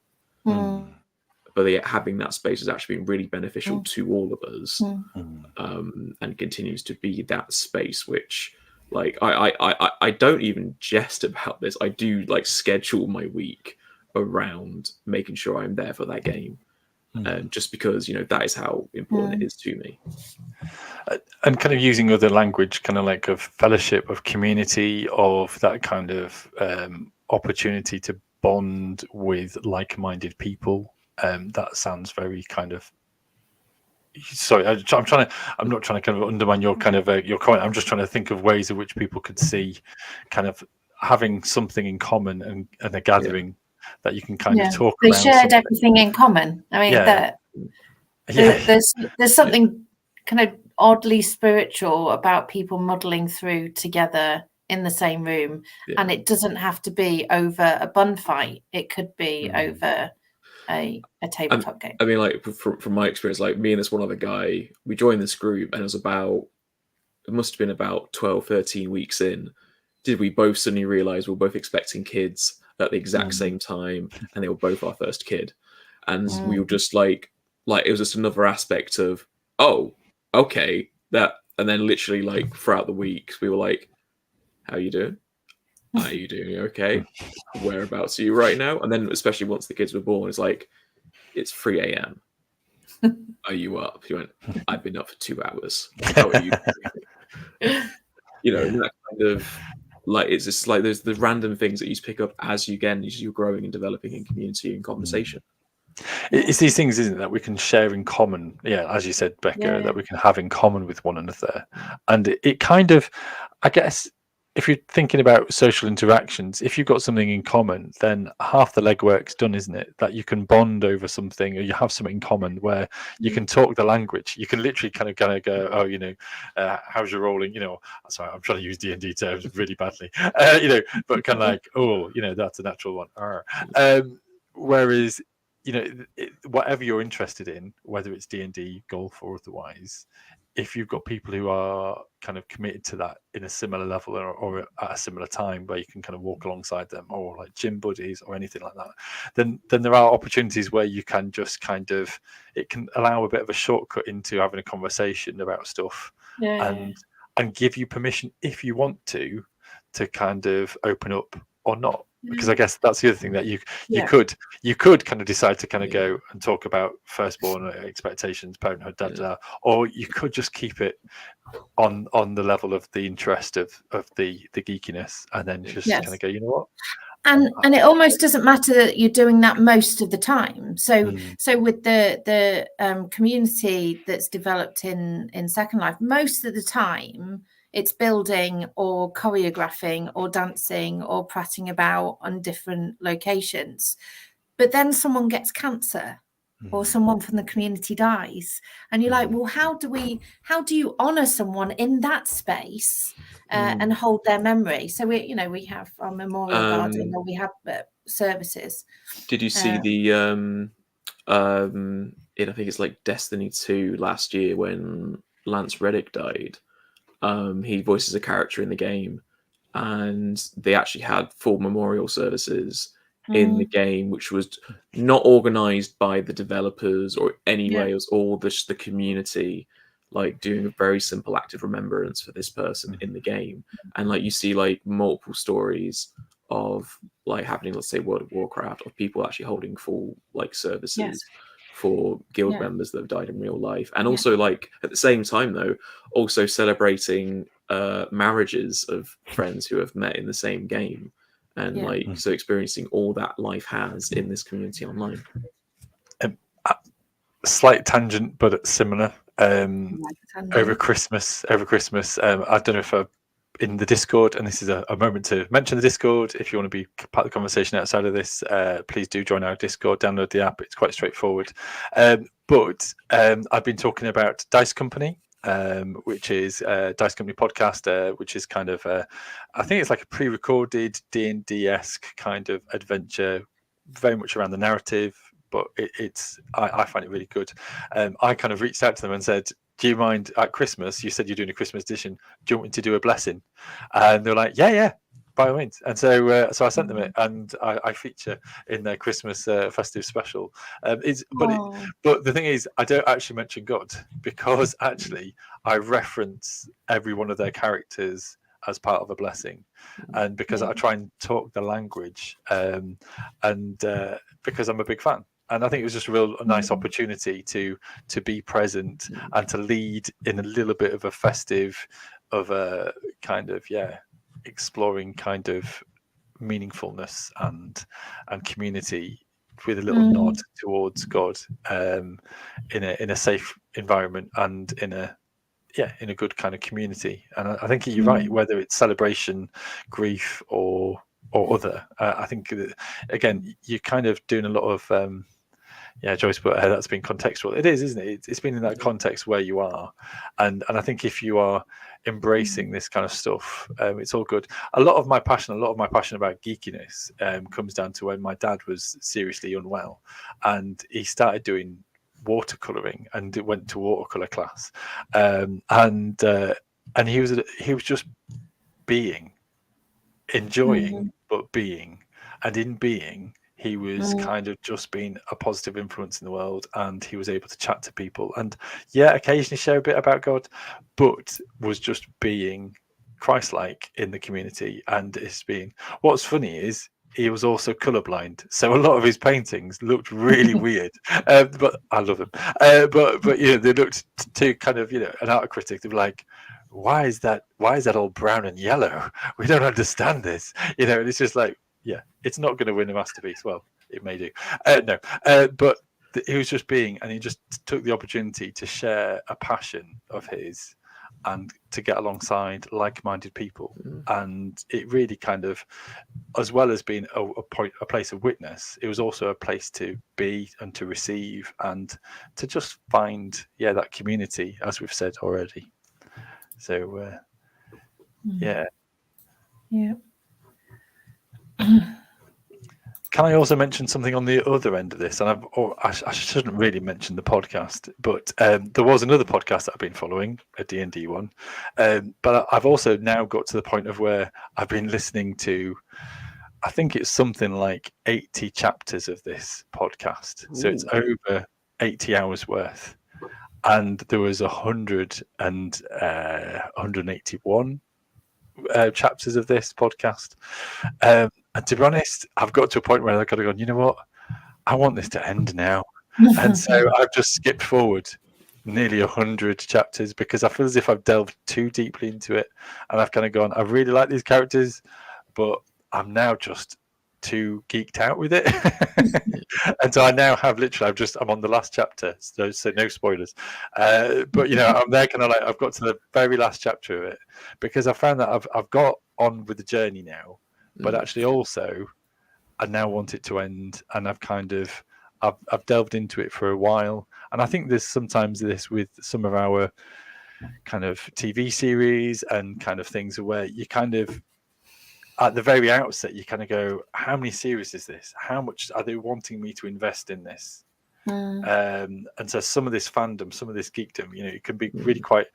But having that space has actually been really beneficial to all of us, and continues to be that space. Which, like, I don't even jest about this. I do like schedule my week around making sure I'm there for that game, just because that is how important it is to me. And kind of using other language, kind of like of fellowship, of community, of that kind of opportunity to bond with like-minded people. That sounds very kind of. Sorry, I'm not trying to kind of undermine your kind of your comment. I'm just trying to think of ways in which people could see kind of having something in common and a gathering that you can kind of talk they around. Shared something. Everything in common. I mean, there's something kind of oddly spiritual about people muddling through together in the same room, and it doesn't have to be over a bun fight. It could be over a tabletop game. I mean, like from my experience, like me and this one other guy, we joined this group, and it must have been about 12, 13 weeks in, did we both suddenly realize we were both expecting kids at the exact same time, and they were both our first kid. And we were just like it was just another aspect of, oh, okay, that. And then literally like throughout the week, we were like, how are you doing? Are you doing okay? Whereabouts are you right now? And then especially once the kids were born, it's like, it's 3 a.m. Are you up? You went, I've been up for 2 hours. How are you doing? That kind of like, it's just like there's the random things that you pick up as you're growing and developing in community and conversation. It's these things, isn't it, that we can share in common, as you said, Becca, that we can have in common with one another. And it kind of, I guess, if you're thinking about social interactions, if you've got something in common, then half the legwork's done, isn't it? That you can bond over something, or you have something in common where you can talk the language. You can literally kind of go, oh, how's your rolling? Sorry, I'm trying to use D&D terms really badly, but kind of like, oh, that's a natural one. Whereas, whatever you're interested in, whether it's D&D, golf, or otherwise, if you've got people who are kind of committed to that in a similar level or at a similar time where you can kind of walk alongside them, or like gym buddies or anything like that, then there are opportunities where you can just kind of, it can allow a bit of a shortcut into having a conversation about stuff, and give you permission, if you want to kind of open up or not. Because I guess that's the other thing, that you could kind of decide to kind of go and talk about firstborn expectations, parenthood, or you could just keep it on the level of the interest of the geekiness, and then just kind of go, you know what, And it almost doesn't matter that you're doing that most of the time. So with the community that's developed in Second Life, most of the time it's building or choreographing or dancing or prattling about on different locations. But then someone gets cancer or someone from the community dies, and you're like, well, how do you honor someone in that space and hold their memory? So we have our memorial garden, or we have services. Did you see the I think it's like Destiny 2 last year when Lance Reddick died? He voices a character in the game, and they actually had full memorial services in the game, which was not organized by the developers or anyway. It was all the community, like doing a very simple act of remembrance for this person in the game. And like you see like multiple stories of like happening, let's say World of Warcraft, of people actually holding full like services for guild members that have died in real life. And also like at the same time though, also celebrating marriages of friends who have met in the same game, and like so experiencing all that life has in this community online. Slight tangent, but similar. Over Christmas, I don't know if in the Discord, and this is a moment to mention the Discord. If you want to be part of the conversation outside of this, please do join our Discord, download the app. It's quite straightforward. But I've been talking about Dice Company, which is Dice Company podcast, which is kind of I think it's like a pre-recorded D&D-esque kind of adventure, very much around the narrative, but I find it really good. I kind of reached out to them and said, do you mind at Christmas, you said you're doing a Christmas edition, do you want me to do a blessing? And they're like, yeah, by all means. And so I sent them it, and I feature in their Christmas festive special. But the thing is, I don't actually mention God, because actually I reference every one of their characters as part of a blessing, and because I try and talk the language, and because I'm a big fan. And I think it was just a nice opportunity to be present and to lead in a little bit of a festive, of a kind of exploring kind of meaningfulness and community, with a little nod towards God, in a safe environment and in a good kind of community. And I think you're right, whether it's celebration, grief, or other. I think again, you're kind of doing a lot of Joyce, but that's been contextual. It is, isn't it? It's been in that context where you are, and I think if you are embracing this kind of stuff, it's all good. A lot of my passion about geekiness comes down to when my dad was seriously unwell, and he started doing watercoloring and it went to watercolor class, and he was just being, enjoying, but being, and in being he was kind of just being a positive influence in the world, and he was able to chat to people and occasionally share a bit about God, but was just being Christ-like in the community. And it's been, what's funny is he was also colorblind, so a lot of his paintings looked really weird, but I love him. But they looked to kind of an art critic. They were like, why is that all brown and yellow? We don't understand this. And it's just like, it's not going to win a masterpiece. Well, it may do. But he was just being, and he just took the opportunity to share a passion of his and to get alongside like-minded people. And it really kind of, as well as being a place of witness, it was also a place to be and to receive and to just find, that community, as we've said already. So, yeah. Can I also mention something on the other end of this? And I shouldn't really mention the podcast, but there was another podcast that I've been following, a D&D one. But I've also now got to the point of where I've been listening to, I think it's something like 80 chapters of this podcast. So it's over 80 hours worth. And there was 181 chapters of this podcast. And to be honest, I've got to a point where I've got to go, you know what? I want this to end now. And so I've just skipped forward nearly 100 chapters because I feel as if I've delved too deeply into it. And I've kind of gone, I really like these characters, but I'm now just too geeked out with it. And so I now have literally, I'm on the last chapter, so no spoilers. But you know, I'm there kind of like, I've got to the very last chapter of it, because I found that I've got on with the journey now, but actually also I now want it to end, and I've delved into it for a while. And I think there's sometimes this with some of our kind of TV series and kind of things where you kind of, at the very outset, you kind of go, how many series is this? How much are they wanting me to invest in this? And so some of this fandom, some of this geekdom, you know, it can be really quite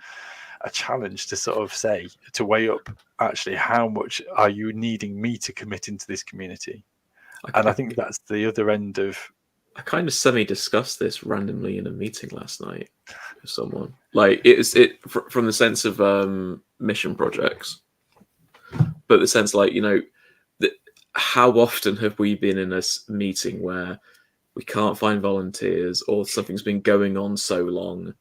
a challenge to sort of say, to weigh up actually how much are you needing me to commit into this community. And I think that's the other end of. I kind of semi-discussed this randomly in a meeting last night with someone. Like it from the sense of mission projects, but the sense, like, you know, how often have we been in a meeting where we can't find volunteers, or something's been going on so long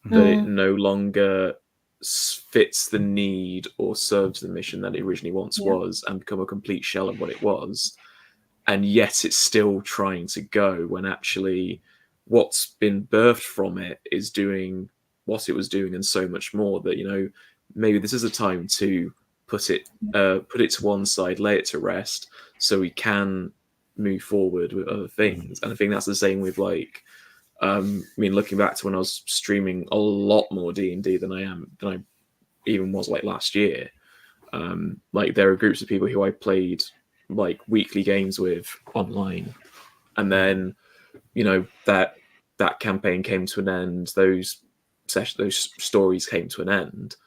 that it no longer fits the need or serves the mission that it originally once was, and become a complete shell of what it was. And yet it's still trying to go, when actually what's been birthed from it is doing what it was doing and so much more, that, you know, maybe this is a time to put it to one side, lay it to rest, so we can move forward with other things. And I think that's the same with, like, I mean, looking back to when I was streaming a lot more D&D than I even was like last year. Like, there are groups of people who I played like weekly games with online, and then, you know, that campaign came to an end, those stories came to an end,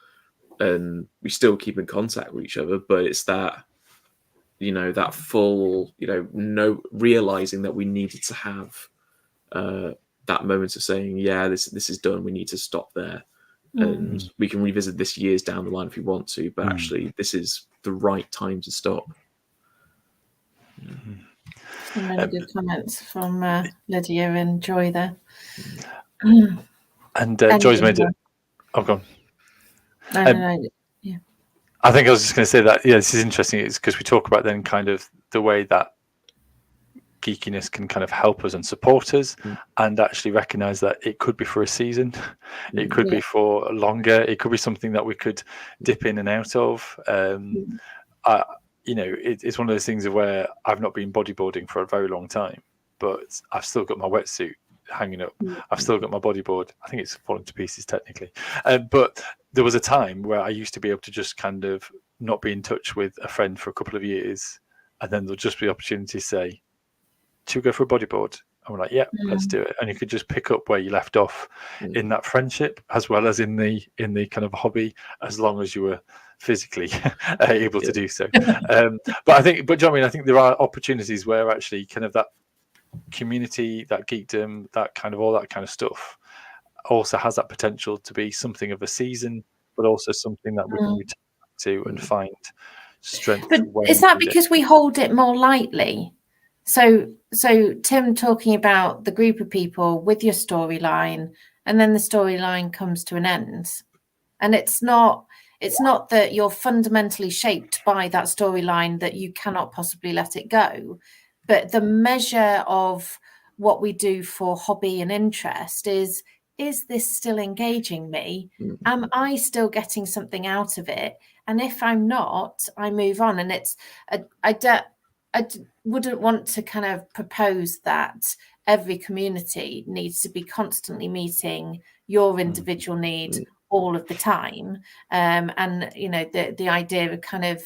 and we still keep in contact with each other. But it's that, you know, that full, you know, no realizing that we needed to have that moment of saying, yeah, this is done, we need to stop there, and we can revisit this years down the line if we want to, but actually this is the right time to stop. Some really good comments from Lydia and Joy there. And Joy's made it. Oh, go on. No. Yeah. I think I was just going to say that, yeah, this is interesting. It's because we talk about then kind of the way that geekiness can kind of help us and support us, and actually recognize that it could be for a season, it could be for longer, it could be something that we could dip in and out of. You know, it's one of those things where I've not been bodyboarding for a very long time, but I've still got my wetsuit hanging up. I've still got my bodyboard. I think it's fallen to pieces technically. But there was a time where I used to be able to just kind of not be in touch with a friend for a couple of years, and then there'll just be opportunity to say, should we go for a bodyboard? And we're like, yeah, let's do it. And you could just pick up where you left off in that friendship, as well as in the kind of hobby, as long as you were physically able to do so. But do you know what I mean? I think there are opportunities where actually kind of that community, that geekdom, that kind of all that kind of stuff also has that potential to be something of a season, but also something that we can return to and find strength. But is that because we hold it more lightly? So Tim talking about the group of people with your storyline, and then the storyline comes to an end, and it's not that you're fundamentally shaped by that storyline that you cannot possibly let it go, but the measure of what we do for hobby and interest is this still engaging me? Am I still getting something out of it? And if I'm not, I move on. And it's I wouldn't want to kind of propose that every community needs to be constantly meeting your individual need all of the time. And, you know, the idea of kind of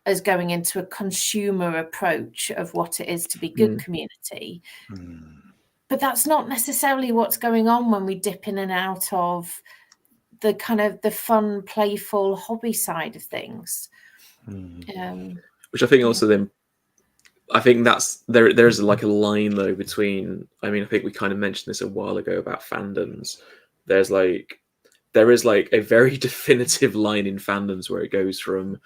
as going into a consumer approach of what it is to be good community. But that's not necessarily what's going on when we dip in and out of the kind of the fun, playful hobby side of things. Which I think also then, I think that's there's like a line though between, I mean, I think we kind of mentioned this a while ago about fandoms. There is like a very definitive line in fandoms where it goes from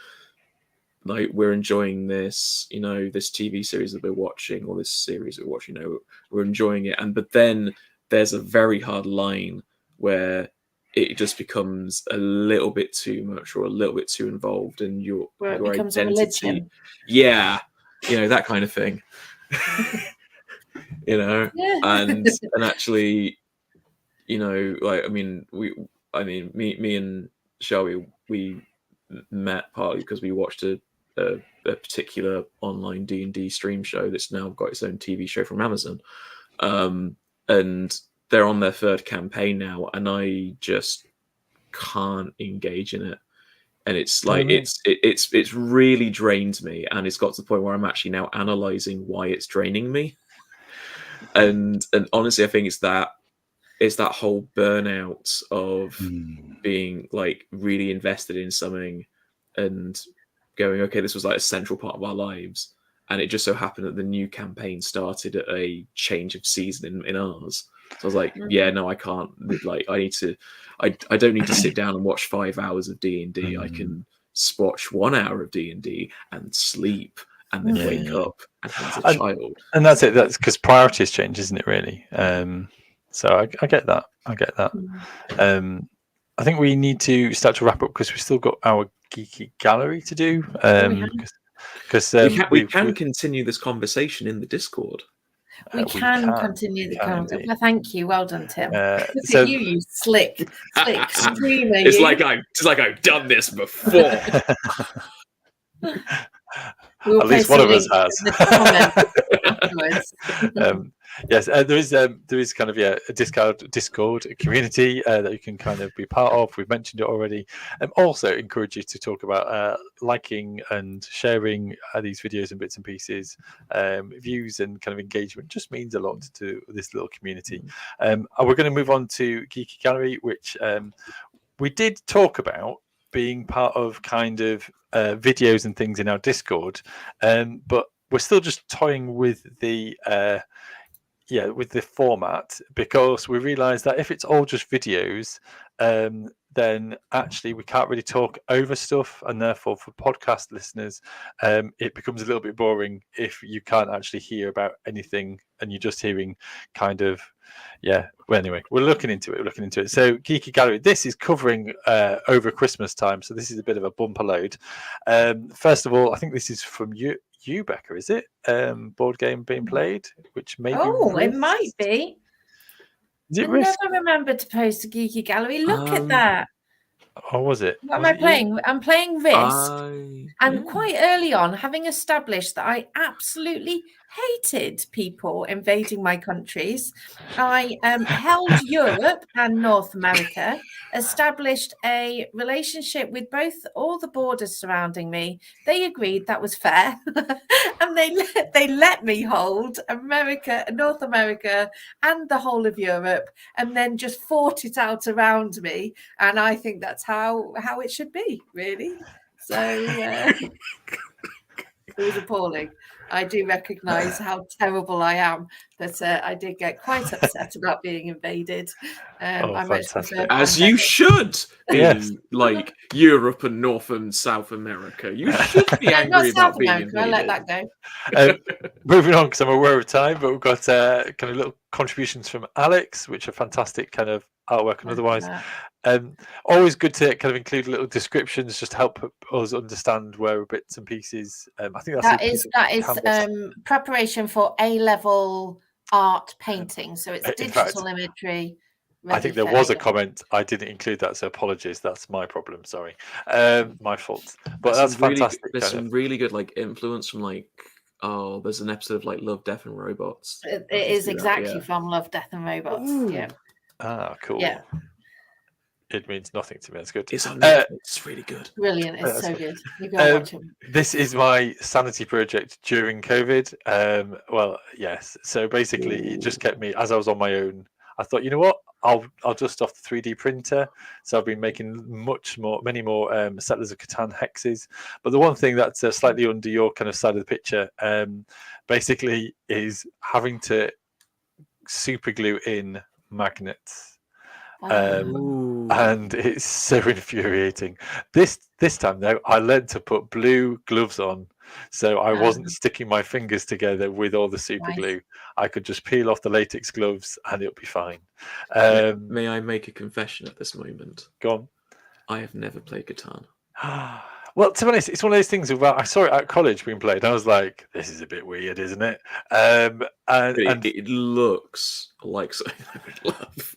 like, we're enjoying this, you know, this TV series that we're watching, or this series we're watching, you know, we're enjoying it. But then there's a very hard line where it just becomes a little bit too much or a little bit too involved in your where it becomes identity. a religion. Yeah. that kind of thing. And actually, like, me and Shelby, we met partly because we watched a particular online D&D stream show that's now got its own TV show from Amazon, and they're on their third campaign now, and I just can't engage in it, and it's like it's really drained me, and it's got to the point where I'm actually now analyzing why it's draining me, and honestly, I think it's that whole burnout of being like really invested in something and going, okay, this was like a central part of our lives, and it just so happened that the new campaign started at a change of season in ours. So I was like, yeah, no, I can't. Like, I don't need to sit down and watch 5 hours of D&D. I can watch 1 hour of D&D and sleep, and then wake up and have a child. And that's it. That's because priorities change, isn't it? Really. So I get that. I think we need to start to wrap up because we've still got our geeky gallery to do. Because we can continue this conversation in the Discord. We can continue the conversation. Well, thank you. Well done, Tim. So you slick streamer. It's like I've done this before. At least one of us has. Yes, there is kind of a Discord community that you can kind of be part of. We've mentioned it already. Also encourage you to talk about liking and sharing these videos and bits and pieces. Views and kind of engagement just means a lot to this little community. We're going to move on to Geeky Gallery, which we did talk about being part of kind of videos and things in our Discord, but we're still just toying with the format, because we realize that if it's all just videos, then actually we can't really talk over stuff, and therefore for podcast listeners it becomes a little bit boring if you can't actually hear about anything and you're just hearing kind of well, anyway, we're looking into it. So Geeky Gallery, this is covering over Christmas time, so this is a bit of a bumper load. First of all, I think this is from you, Becca, is it? Board game being played, which maybe it might be. Is it I Risk? never remember to post a Geeky Gallery. Look at that. Or was it? What am I playing? I'm playing Risk. And Yeah. quite early on, having established that I absolutely hated people invading my countries, I held Europe and North America, established a relationship with all the borders surrounding me. They agreed that was fair, and they let me hold America, North America, and the whole of Europe, and then just fought it out around me. And I think that's how it should be, really. So it was appalling. I do recognise how terrible I am, but I did get quite upset about being invaded. I much prefer as you should in like Europe and North and South America. You should be angry about being invaded. I let that go. Moving on, because I'm aware of time, but we've got kind of little contributions from Alex, which are fantastic kind of artwork and otherwise. Always good to kind of include little descriptions, just to help us understand where bits and pieces. I think that is preparation for A-level art painting. So it's digital imagery. I think there was a comment. I didn't include that, so apologies. That's my problem. Sorry, my fault. But that's fantastic. There's some really good like influence from like there's an episode of like Love, Death and Robots. It is exactly from Love, Death and Robots. Ooh. Yeah. Ah, cool. Yeah. It means nothing to me. That's good. It's on Netflix. It's really good. Brilliant. It's so good. You go watch it. This is my sanity project during COVID. Well, yes. So basically, it just kept me, as I was on my own, I thought, you know what? I'll dust off the 3D printer. So I've been making many more Settlers of Catan hexes. But the one thing that's slightly under your kind of side of the picture, basically, is having to super glue in magnets. And it's so infuriating. This time though, I learned to put blue gloves on, so I wasn't sticking my fingers together with all the super glue. I could just peel off the latex gloves and it'll be fine. May I make a confession at this moment? Go on. I have never played Catan. Well, to be honest, it's one of those things where I saw it at college being played. And I was like, "This is a bit weird, isn't it?" And it looks like something I would love.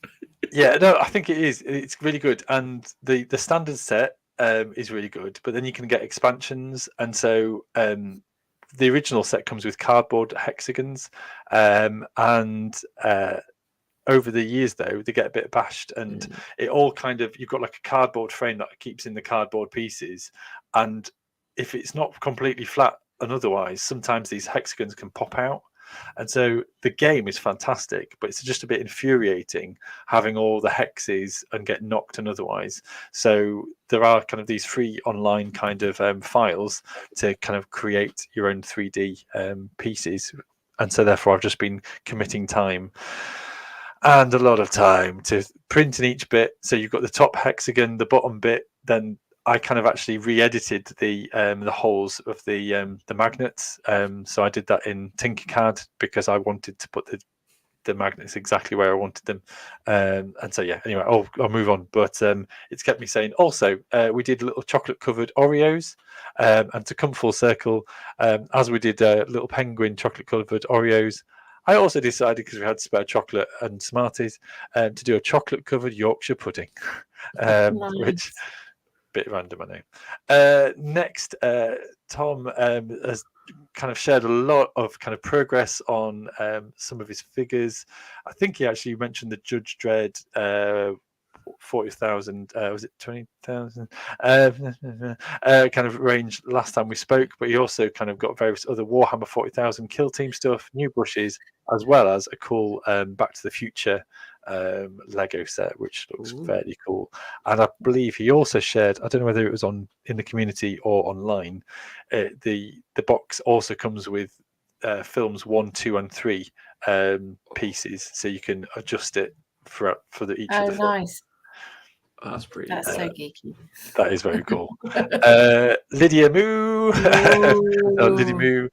Yeah, no, I think it is. It's really good, and the standard set is really good. But then you can get expansions, and so the original set comes with cardboard hexagons, and over the years though they get a bit bashed, and it all kind of, you've got like a cardboard frame that keeps in the cardboard pieces, and if it's not completely flat and otherwise, sometimes these hexagons can pop out. And so the game is fantastic, but it's just a bit infuriating having all the hexes and get knocked and otherwise. So there are kind of these free online kind of files to kind of create your own 3D pieces. And so therefore I've just been committing time and a lot of time to printing each bit. So you've got the top hexagon, the bottom bit, then I kind of actually re-edited the holes of the magnets. So I did that in Tinkercad because I wanted to put the magnets exactly where I wanted them. And so yeah, anyway, I'll move on. But it's kept me saying. Also, we did little chocolate covered Oreos, and to come full circle, as we did little penguin chocolate covered Oreos, I also decided, because we had spare chocolate and Smarties, to do a chocolate covered Yorkshire pudding, Nice. which bit random, I know. Next, Tom has kind of shared a lot of kind of progress on some of his figures. I think he actually mentioned the Judge Dredd 40,000, was it 20,000 kind of range last time we spoke, but he also kind of got various other Warhammer 40,000 kill team stuff, new brushes, as well as a cool Back to the Future Lego set, which looks fairly cool. And I believe he also shared, I don't know whether it was in the community or online, the box also comes with films 1, 2 and 3 pieces, so you can adjust it for each of the films. Nice. Oh, that's pretty. That's so geeky. That is very cool. Lydia Moo. Lydia Moo.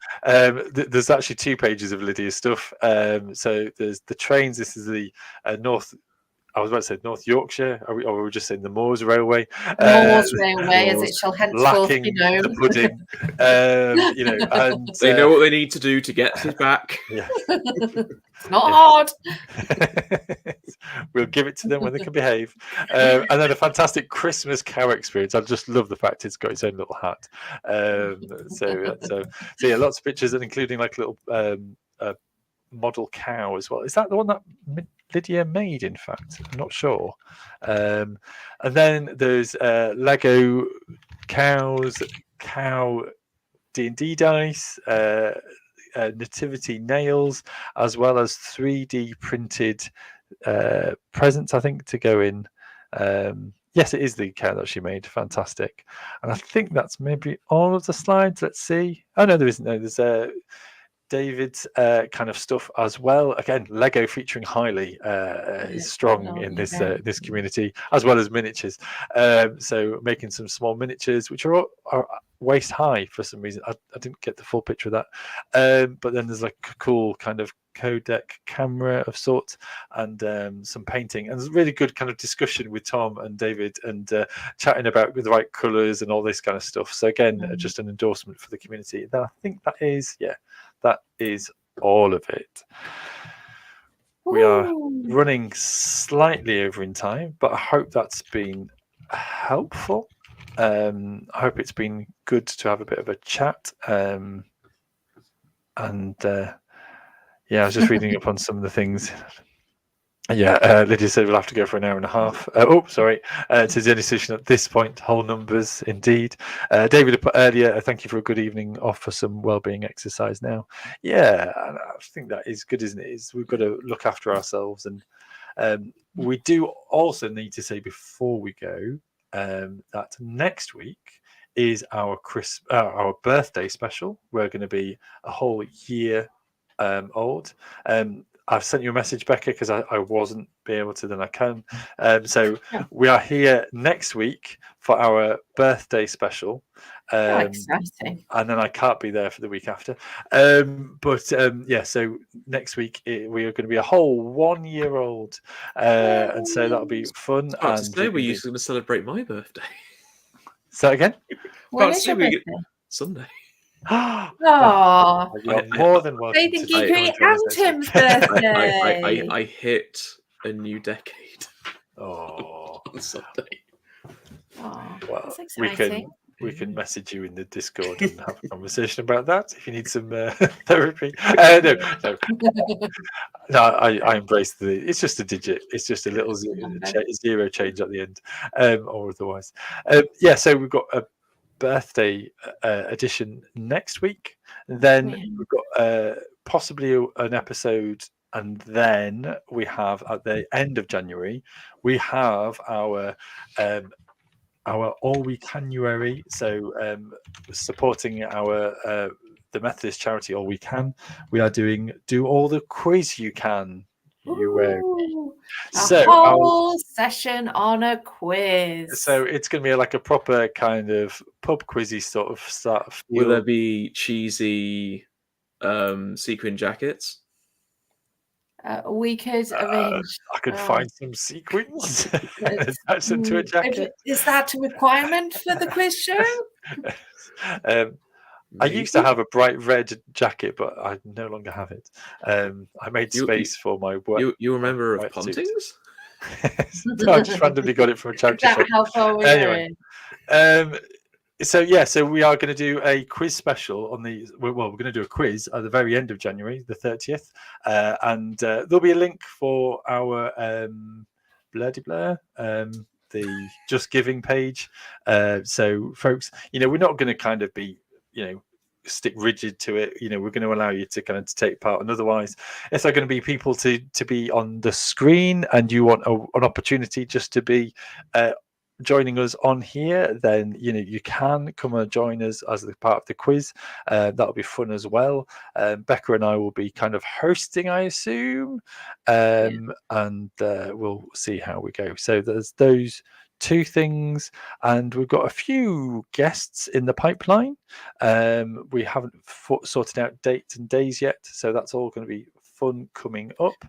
There's actually 2 pages of Lydia's stuff. So there's the trains. This is the North. I was about to say North Yorkshire, or we were just saying the Moors Railway. Moors Railway, as it shall henceforth be known. The pudding. And they know what they need to do to get it back. Yeah. It's not hard. We'll give it to them when they can behave. And then a fantastic Christmas cow experience. I just love the fact it's got its own little hat. So yeah, lots of pictures, and including like little model cow as well. Is that the one that Lydia made? In fact, I'm not sure. And then there's Lego cows, cow D&D dice, nativity nails, as well as 3D printed presents, I think, to go in. Yes, it is the cow that she made. Fantastic. And I think that's maybe all of the slides. Let's see. Oh no, there isn't. No, there's David's kind of stuff as well. Again, Lego featuring highly is strong in this community, as well as miniatures. So making some small miniatures, which are waist high for some reason. I didn't get the full picture of that. But then there's like a cool kind of codec camera of sorts, and some painting, and there's a really good kind of discussion with Tom and David, and chatting about the right colours and all this kind of stuff. So again, just an endorsement for the community. Then I think that is all of it. We are running slightly over in time, but I hope that's been helpful. I hope it's been good to have a bit of a chat. And yeah, I was just reading up on some of the things. Yeah, Lydia said we'll have to go for an hour and a half. Sorry. To the only solution at this point, whole numbers indeed. David put earlier, thank you for a good evening off for some wellbeing exercise now. Yeah, I think that is good, isn't it? We've got to look after ourselves. And we do also need to say before we go that next week is our birthday special. We're going to be a whole year old. I've sent you a message, Becca, because I wasn't be able to, then I can. So we are here next week for our birthday special. Exciting. And then I can't be there for the week after. So next week we are going to be a whole 1 year old. And so that'll be fun. Today we're usually going to celebrate my birthday. So again? When is your birthday? Sunday. Oh, you're more than welcome. Faith and Geekery and Tim's birthday. I hit a new decade. Oh, on Sunday. Oh, well, that's exciting. We can message you in the Discord and have a conversation about that if you need some therapy. No. I embrace it's just a digit. It's just a little zero change at the end, or otherwise. So we've got a birthday edition next week. Then we've got possibly an episode, and then we have at the end of January we have our All We Canuary. So supporting the Methodist charity All We Can, we are doing Do All the Quiz You Can. A whole session on a quiz. So it's going to be like a proper kind of pub quizzy sort of stuff. Will there be cheesy sequin jackets? We could arrange. I could find some sequins, attach them to a jacket. Is that a requirement for the quiz show? I used to have a bright red jacket, but I no longer have it. I made space for my work. You remember of Pontings? I just randomly got it from a charity shop. How far we anyway, so we are going to do a quiz special on we're going to do a quiz at the very end of January, the 30th, and there'll be a link for our the Just Giving page. So folks, we're not going to kind of be stick rigid to it. We're going to allow you to kind of take part, and otherwise if there are going to be people to be on the screen and you want an opportunity just to be joining us on here, then you can come and join us as the part of the quiz. That'll be fun as well. Becca and I will be kind of hosting, I assume, and we'll see how we go. So there's those two things, and we've got a few guests in the pipeline. We haven't sorted out dates and days yet, so that's all going to be fun coming up.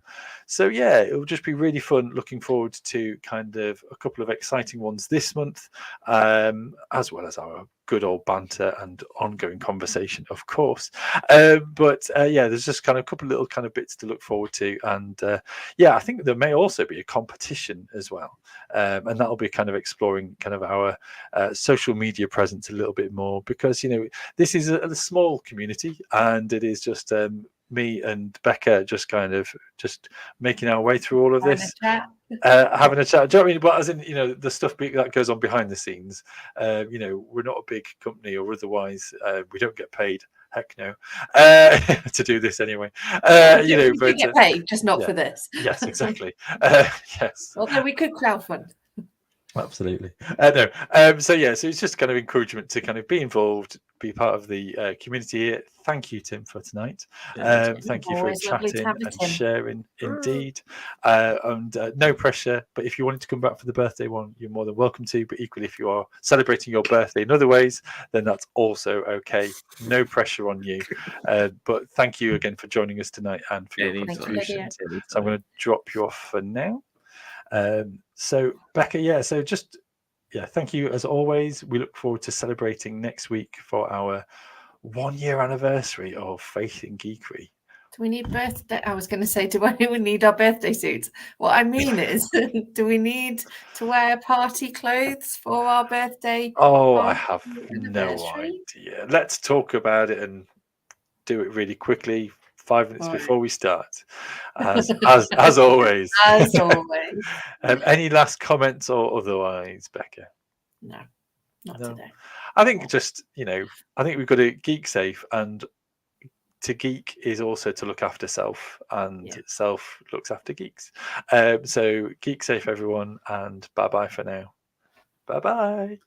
So it'll just be really fun. Looking forward to kind of a couple of exciting ones this month, as well as our good old banter and ongoing conversation, of course. But there's just kind of a couple of little kind of bits to look forward to, and I think there may also be a competition as well, and that'll be kind of exploring kind of our social media presence a little bit more, because this is a small community, and it is just me and Becca just kind of making our way through all of this, having a chat. Do you know what I mean? But as in, the stuff that goes on behind the scenes, we're not a big company, or otherwise we don't get paid. Heck no, to do this anyway. But we get paid, just not for this. Yes, exactly. Yes. Although we could crowdfund. Absolutely. So it's just kind of encouragement to kind of be involved, be part of the community here. Thank you, Tim, for tonight. Thank you for chatting and sharing, indeed. And no pressure, but if you wanted to come back for the birthday one, you're more than welcome to. But equally, if you are celebrating your birthday in other ways, then that's also okay. No pressure on you. But thank you again for joining us tonight and for your contributions. So I'm going to drop you off for now. So Becca, thank you as always. We look forward to celebrating next week for our 1 year anniversary of Faith in Geekery. Do we need birthday? I was going to say, do we need our birthday suits? What I mean is, do we need to wear party clothes for our birthday? Oh, I have no idea. Let's talk about it and do it really quickly. 5 minutes before we start, as always. As always. Any last comments or otherwise, Becca? No, not today. I think I think we've got to geek safe, and to geek is also to look after self, and self looks after geeks. So geek safe, everyone, and bye bye for now. Bye bye.